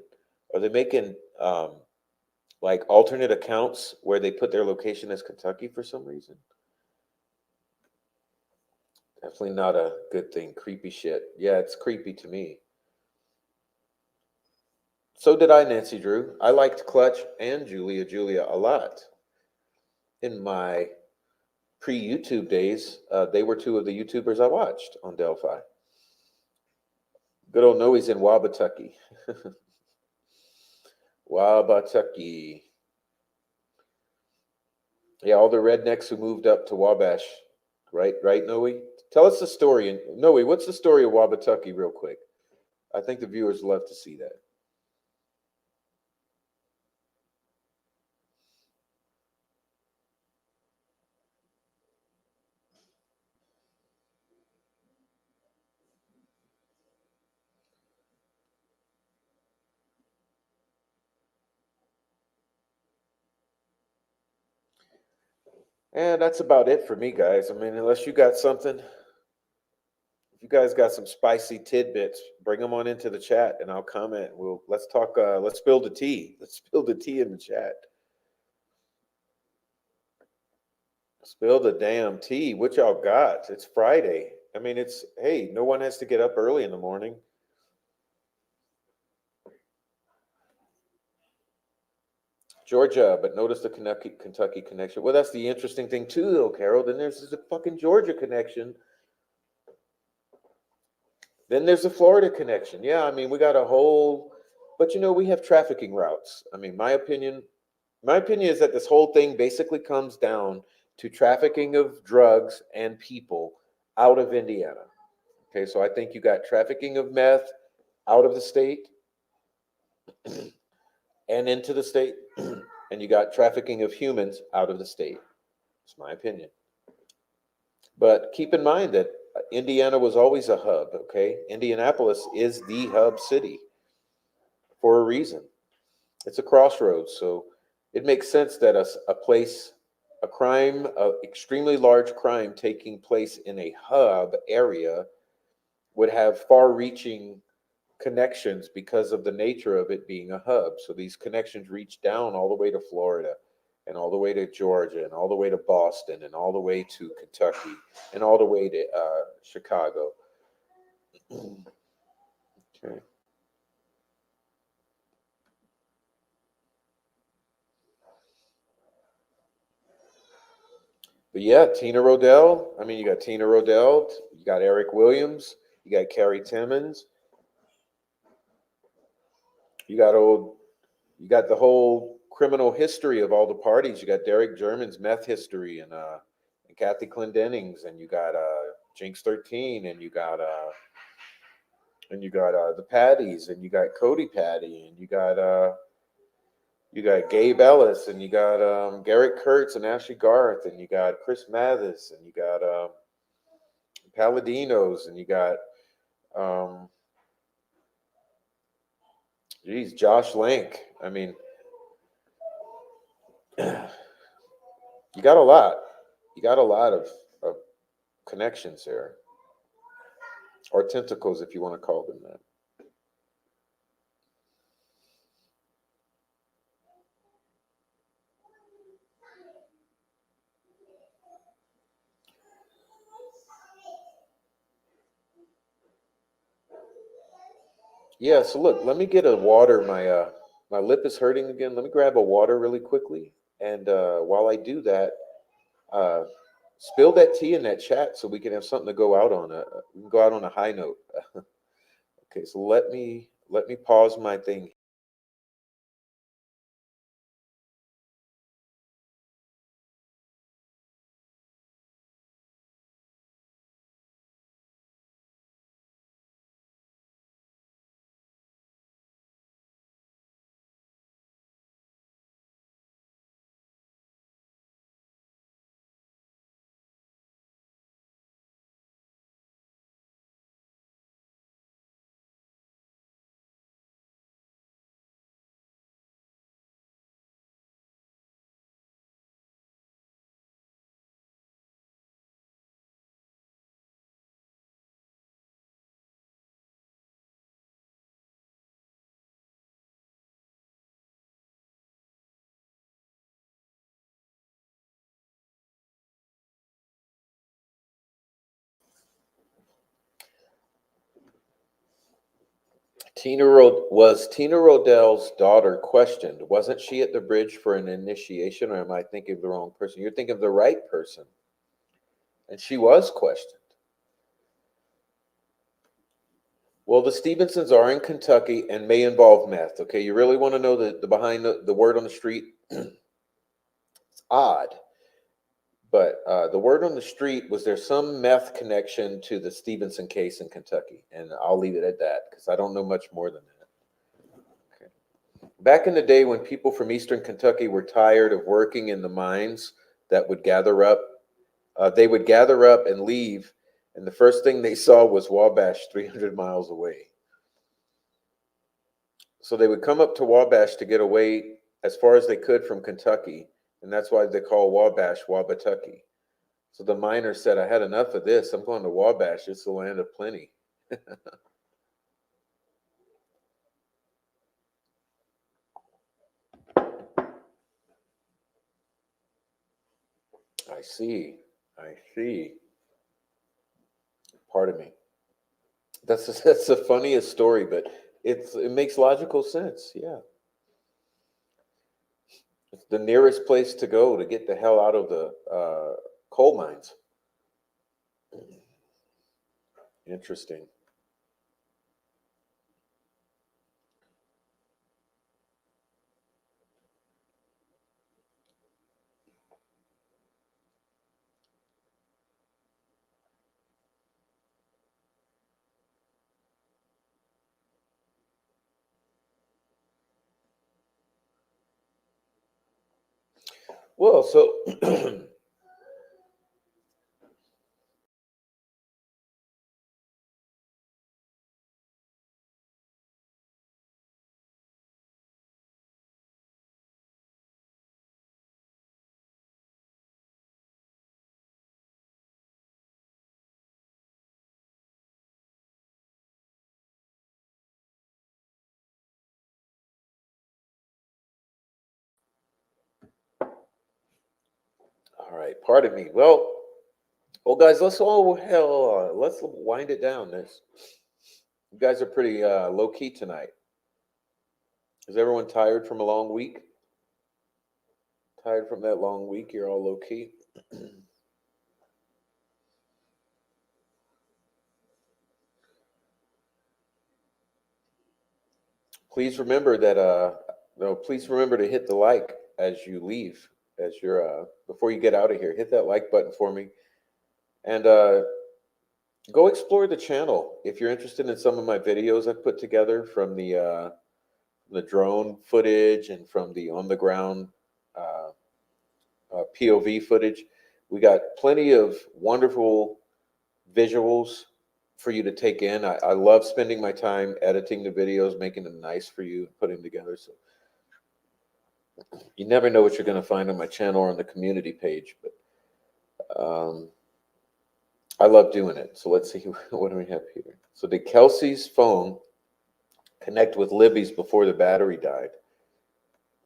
like alternate accounts where they put their location as Kentucky for some reason? Definitely not a good thing. Creepy shit. Yeah, it's creepy to me. So did I, Nancy Drew. I liked Clutch and Julia a lot in my pre-YouTube days. They were two of the YouTubers I watched on Delphi. Good old Noe's in Wabatucky. Wabatucky. Yeah, all the rednecks who moved up to Wabash. Right, Noe? Tell us the story. And Noe, what's the story of Wabatucky, real quick? I think the viewers love to see that. And that's about it for me, guys. I mean, unless you got something, if you guys got some spicy tidbits, bring them on into the chat and I'll comment. Let's talk. Let's spill the tea. Let's spill the tea in the chat. Spill the damn tea. What y'all got? It's Friday. I mean, hey, no one has to get up early in the morning. Georgia, but notice the Kentucky connection. Well, that's the interesting thing too, though, Carol. Then there's the fucking Georgia connection. Then there's the Florida connection. Yeah, I mean, we got a whole, but we have trafficking routes. I mean, my opinion is that this whole thing basically comes down to trafficking of drugs and people out of Indiana. Okay, so I think you got trafficking of meth out of the state and into the state, and you got trafficking of humans out of the state. It's my opinion. But keep in mind that Indiana was always a hub, okay? Indianapolis is the hub city for a reason. It's a crossroads, so it makes sense that a place, a crime, a extremely large crime taking place in a hub area would have far-reaching connections because of the nature of it being a hub. So these connections reach down all the way to Florida and all the way to Georgia and all the way to Boston and all the way to Kentucky and all the way to Chicago. Okay. But yeah, Tina Rodell. I mean, you got Tina Rodell, you got Eric Williams, you got Carrie Timmons, you got the whole criminal history of all the parties. You got Derek Jerman's meth history and Kathy Clendenning's, and you got Jinx 13, and you got the Patties, and you got Cody Patty, and you got Gabe Ellis, and you got Garrett Kurtz and Ashley Garth, and you got Chris Mathis, and you got Paladinos, and you got um, Josh Lank. I mean, you got a lot. You got a lot of connections there, or tentacles, if you want to call them that. Yeah. So look, let me get a water. My lip is hurting again. Let me grab a water really quickly, and while I do that, uh, spill that tea in that chat so we can have something to go out on. We can go out on a high note. Okay. So let me pause my thing. Was Tina Rodell's daughter questioned? Wasn't she at the bridge for an initiation, or am I thinking of the wrong person? You're thinking of the right person. And she was questioned. Well, the Stevensons are in Kentucky and may involve meth. Okay, you really want to know the behind the word on the street? It's odd, but the word on the street was there some meth connection to the Stevenson case in Kentucky, and I'll leave it at that because I don't know much more than that. Okay. Back in the day when people from Eastern Kentucky were tired of working in the mines that would gather up, they would gather up and leave, and the first thing they saw was Wabash 300 miles away. So they would come up to Wabash to get away as far as they could from Kentucky, And that's why they call Wabash Wabatucky. So the miner said, I had enough of this. I'm going to Wabash. It's the land of plenty. I see. I see. Pardon me. That's the funniest story, but it makes logical sense. Yeah, it's the nearest place to go to get the hell out of the coal mines. Interesting. Well, so all right. Pardon me. Well, guys, let's wind it down. This You guys are pretty low key tonight. Is everyone tired from a long week? Tired from that long week? You're all low key. Please remember that no, please remember to hit the like as you leave, as you're before you get out of here. Hit that like button for me, and go explore the channel if you're interested in some of my videos I've put together from the drone footage and from the on the ground uh, POV footage. We got plenty of wonderful visuals for you to take in. I love spending my time editing the videos, making them nice for you, putting them together. So you never know what you're going to find on my channel or on the community page, but I love doing it. So let's see, what do we have here? So did Kelsey's phone connect with Libby's before the battery died?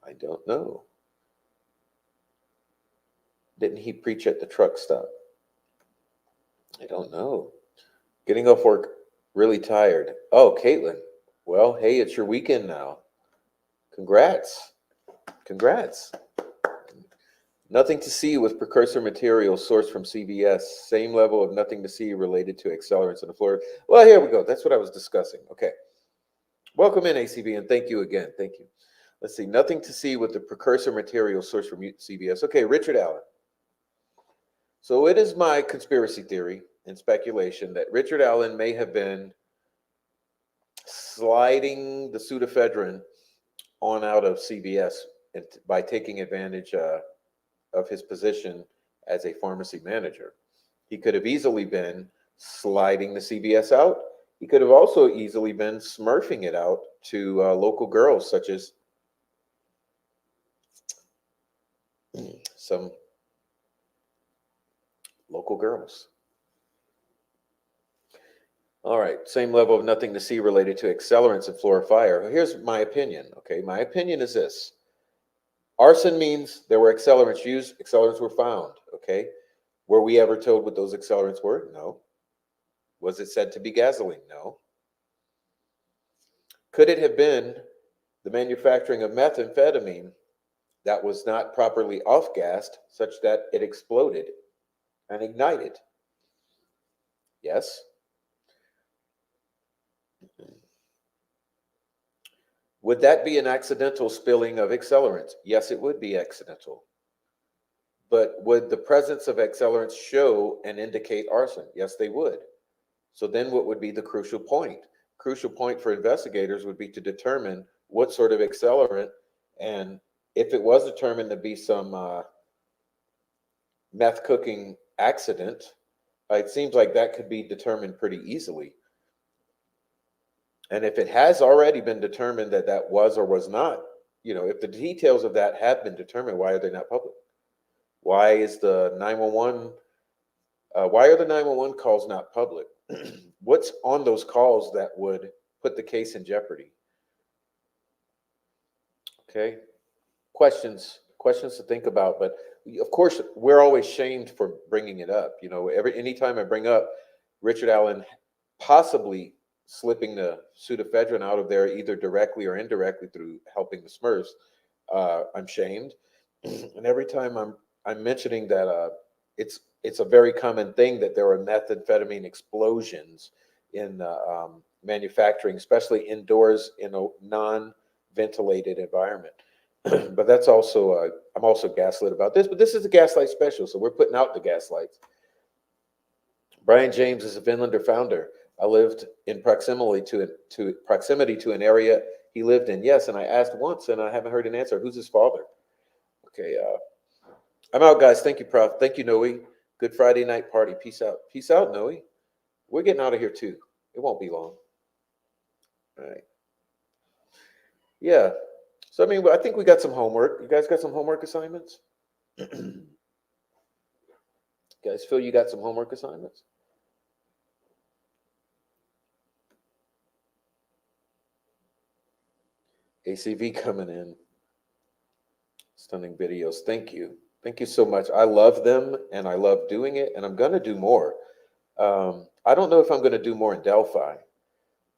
I don't know. Didn't he preach at the truck stop? I don't know. Getting off work really tired. Oh, Caitlin. Well, hey, it's your weekend now. Congrats. Congrats. Nothing to see with precursor material sourced from CBS. Same level of nothing to see related to accelerants in the floor. Well, here we go. That's what I was discussing. Okay. Welcome in, ACB, and thank you again. Thank you. Let's see. Nothing to see with the precursor material sourced from CBS. Okay, Richard Allen. So it is my conspiracy theory and speculation that Richard Allen may have been sliding the pseudoephedrine on out of CBS and by taking advantage of his position as a pharmacy manager. He could have easily been sliding the CBS out. He could have also easily been smurfing it out to local girls, such as some local girls. All right, same level of nothing to see related to accelerants in Florida fire. Here's my opinion. Okay, my opinion is this: arson means there were accelerants used, accelerants were found. Okay, were we ever told what those accelerants were? No. Was it said to be gasoline? No. Could it have been the manufacturing of methamphetamine that was not properly off-gassed such that it exploded and ignited? Yes. Would that be an accidental spilling of accelerants? Yes, it would be accidental. But would the presence of accelerants show and indicate arson? Yes, they would. So then what would be the crucial point? Crucial point for investigators would be to determine what sort of accelerant, and if it was determined to be some meth cooking accident, it seems like that could be determined pretty easily. And if it has already been determined that that was or was not, if the details of that have been determined, why are they not public? Why is the 911? Why are the 911 calls not public? What's on those calls that would put the case in jeopardy? Okay, questions to think about. But of course, we're always shamed for bringing it up. Anytime I bring up Richard Allen possibly slipping the pseudoephedrine out of there, either directly or indirectly through helping the Smurfs, I'm shamed. And every time I'm mentioning that it's a very common thing that there are methamphetamine explosions in manufacturing, especially indoors in a non-ventilated environment. But that's also I'm also gaslit about this. But this is a Gaslight special, so we're putting out the gaslights. Brian James is a Finlander founder. I lived in proximity to an area he lived in. Yes, and I asked once, and I haven't heard an answer. Who's his father? Okay, I'm out, guys. Thank you, Prof. Thank you, Noe. Good Friday night party. Peace out. Peace out, Noe. We're getting out of here too. It won't be long. All right. Yeah. So I mean, I think we got some homework. You guys got some homework assignments? Guys feel you got some homework assignments? ACV coming in. Stunning videos. Thank you. Thank you so much. I love them and I love doing it, and I'm going to do more. I don't know if I'm going to do more in Delphi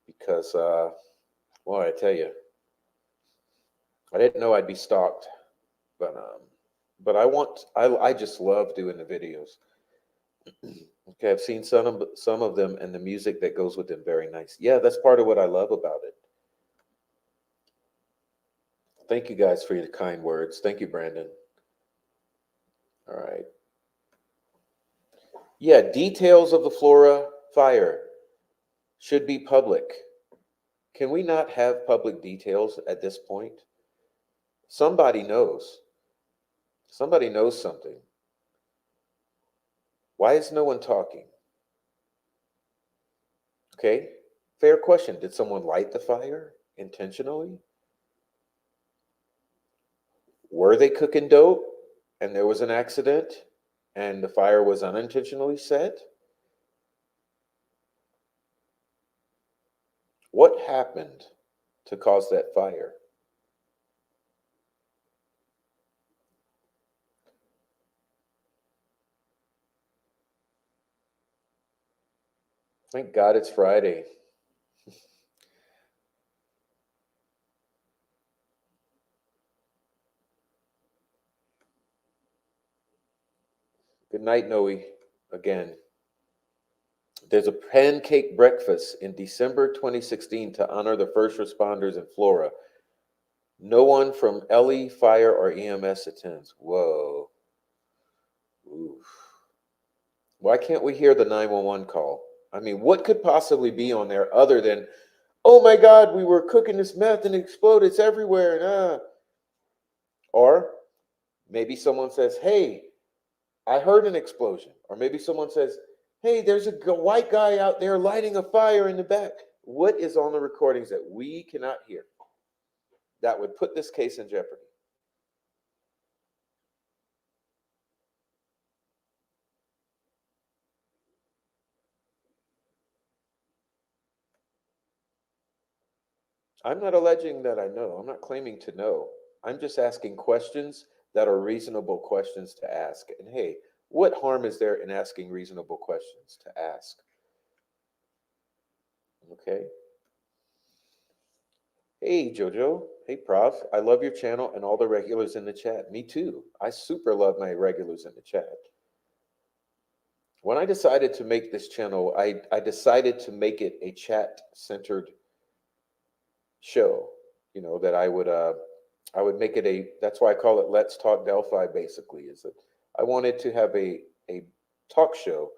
because, well, I tell you, I didn't know I'd be stalked, but I just love doing the videos. Okay, I've seen some of them, and the music that goes with them, very nice. Yeah, that's part of what I love about it. Thank you guys for your kind words. Thank you, Brandon. All right. Yeah, details of the Flora fire should be public. Can we not have public details at this point? Somebody knows. Somebody knows something. Why is no one talking? Okay, fair question. Did someone light the fire intentionally? Were they cooking dope and there was an accident and the fire was unintentionally set? What happened to cause that fire? Thank God it's Friday. Good night, Noe. Again, there's a pancake breakfast in December 2016 to honor the first responders in Flora. No one from LE, fire, or EMS attends. Whoa. Oof. Why can't we hear the 911 call? I mean, what could possibly be on there other than, oh my God, we were cooking this meth and it exploded, it's everywhere. Or maybe someone says, hey, I heard an explosion. Or maybe someone says, hey, there's a white guy out there lighting a fire in the back. What is on the recordings that we cannot hear that would put this case in jeopardy? I'm not alleging that I know. I'm not claiming to know. I'm just asking questions that are reasonable questions to ask. And hey, what harm is there in asking reasonable questions to ask? Okay. Hey, Jojo. Hey, Prof. I love your channel and all the regulars in the chat. Me too. I super love my regulars in the chat. When I decided to make this channel, I decided to make it a chat-centered show. That I would make it that's why I call it Let's Talk Delphi, basically, is that I wanted to have a talk show.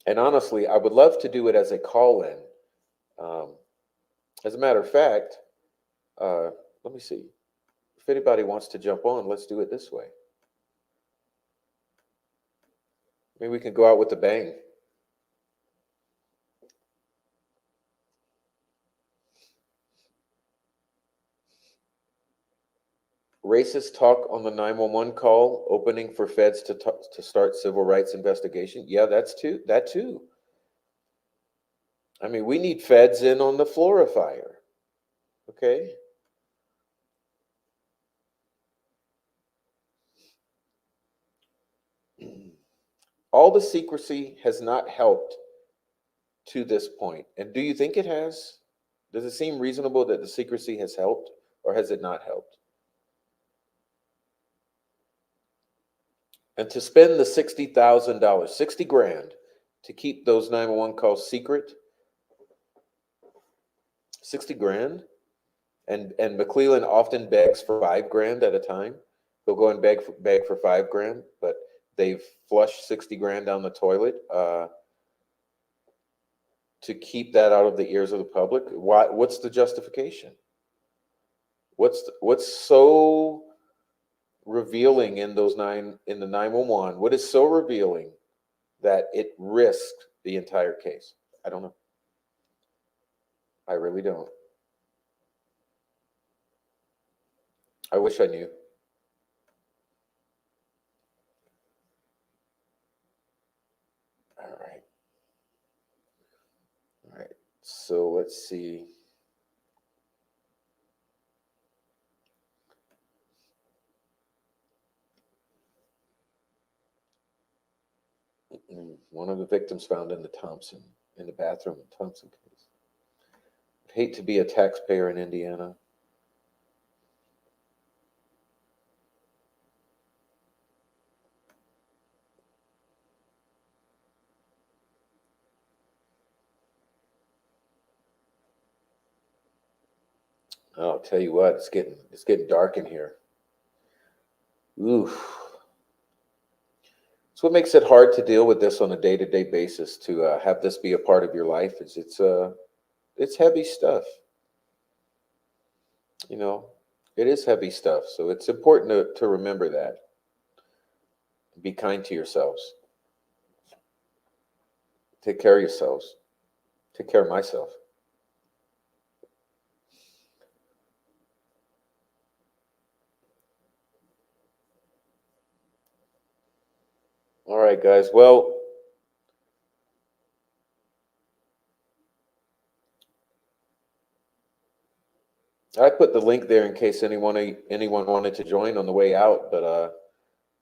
And honestly, I would love to do it as a call-in. As a matter of fact, let me see. If anybody wants to jump on, let's do it this way. Maybe we can go out with a bang. Racist talk on the 911 call, opening for feds to start civil rights investigation. Yeah, that too. I mean, we need feds in on the Flora fire. Okay. All the secrecy has not helped to this point. And do you think it has? Does it seem reasonable that the secrecy has helped, or has it not helped? And to spend the $60,000, 60 grand, to keep those 911 calls secret, 60 grand, and McClellan often begs for 5 grand at a time. He'll go and beg for 5 grand, but they've flushed 60 grand down the toilet to keep that out of the ears of the public. Why? What's the justification? What's so revealing in the 911? What is so revealing that it risked the entire case? I don't know. I really don't. I wish I knew. All right. All right. So let's see. One of the victims found in the bathroom in Thompson case. I'd hate to be a taxpayer in Indiana. I'll tell you what, it's getting dark in here. Oof. So what makes it hard to deal with this on a day-to-day basis, to have this be a part of your life, is it's heavy stuff. You know, it is heavy stuff. So it's important to remember that. Be kind to yourselves. Take care of yourselves. Take care of myself. All right, guys. Well, I put the link there in case anyone wanted to join on the way out, but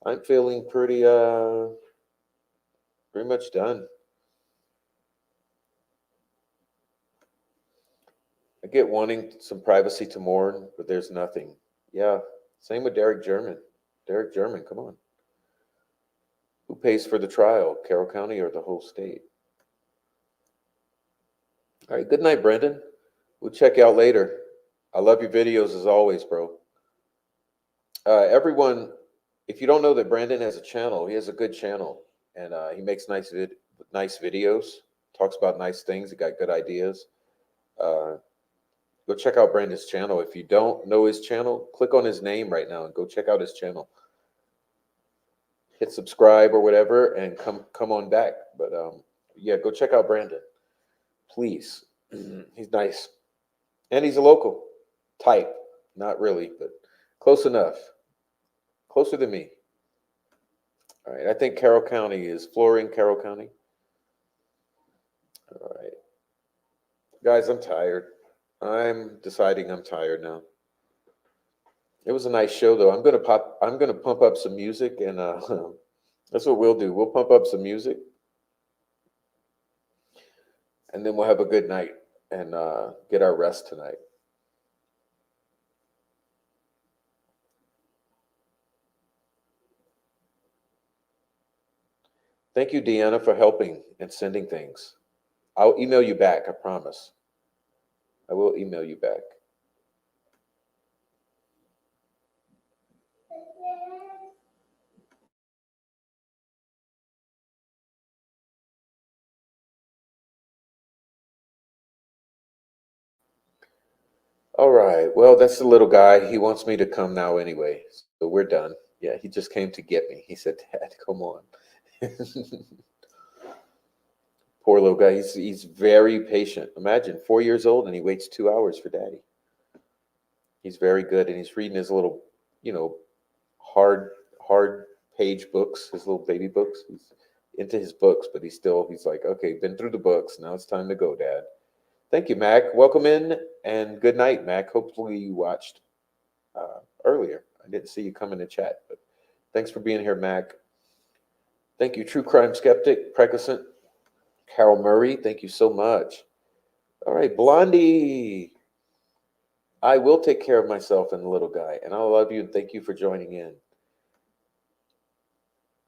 I'm feeling pretty much done. I get wanting some privacy to mourn, but there's nothing. Yeah, same with Derek German. Derek German, come on. Who pays for the trial, Carroll County or the whole state? All right, good night, Brendan. We'll check you out later. I love your videos as always, bro. Everyone, if you don't know that Brandon has a channel, he has a good channel, and he makes nice videos, talks about nice things. He got good ideas. Go check out Brandon's channel. If you don't know his channel, click on his name right now and go check out his channel. Hit subscribe or whatever, and come on back. But yeah, go check out Brandon, please. He's nice, and he's a local type. Not really, but close enough. Closer than me. All right, I think Carroll County is Flooring, Carroll County. All right, guys, I'm tired. I'm deciding I'm tired now. It was a nice show, though. I'm gonna pump up some music, and that's what we'll do. We'll pump up some music, and then we'll have a good night and get our rest tonight. Thank you, Deanna, for helping and sending things. I'll email you back, I promise. I will email you back. All right. Well, that's the little guy. He wants me to come now anyway. So we're done. Yeah, he just came to get me. He said, Dad, come on. Poor little guy. He's very patient. Imagine 4 years old and he waits 2 hours for daddy. He's very good, and he's reading his little, you know, hard hard page books, his little baby books. He's into his books, but he's like, okay, been through the books. Now it's time to go, Dad. Thank you, Mac. Welcome in and good night, Mac. Hopefully you watched earlier. I didn't see you come in the chat, but thanks for being here, Mac. Thank you, True Crime Skeptic, Precocent, Carol Murray. Thank you so much. All right, Blondie. I will take care of myself and the little guy, and I love you and thank you for joining in.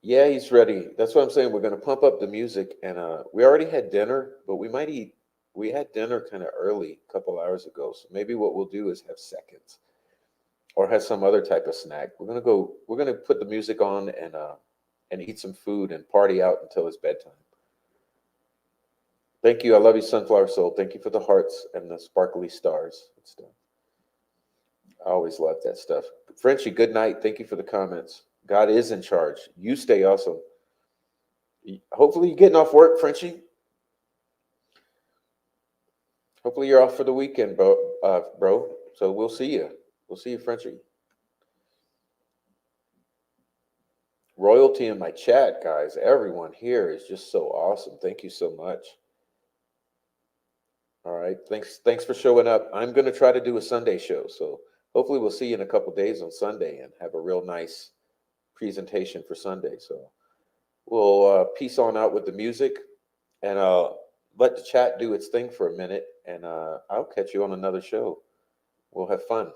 Yeah, he's ready. That's what I'm saying. We're going to pump up the music, and we already had dinner, but we might eat. We had dinner kind of early, a couple hours ago. So maybe what we'll do is have seconds, or have some other type of snack. We're gonna go. We're gonna put the music on and eat some food and party out until it's bedtime. Thank you. I love you, Sunflower Soul. Thank you for the hearts and the sparkly stars and stuff. I always love that stuff. Frenchie, good night. Thank you for the comments. God is in charge. You stay awesome. Hopefully you're getting off work, Frenchie. Hopefully you're off for the weekend, bro. So we'll see you. We'll see you, Frenchie. Royalty in my chat, guys. Everyone here is just so awesome. Thank you so much. All right. Thanks for showing up. I'm going to try to do a Sunday show. So hopefully we'll see you in a couple days on Sunday and have a real nice presentation for Sunday. So we'll peace on out with the music and let the chat do its thing for a minute. And I'll catch you on another show. We'll have fun.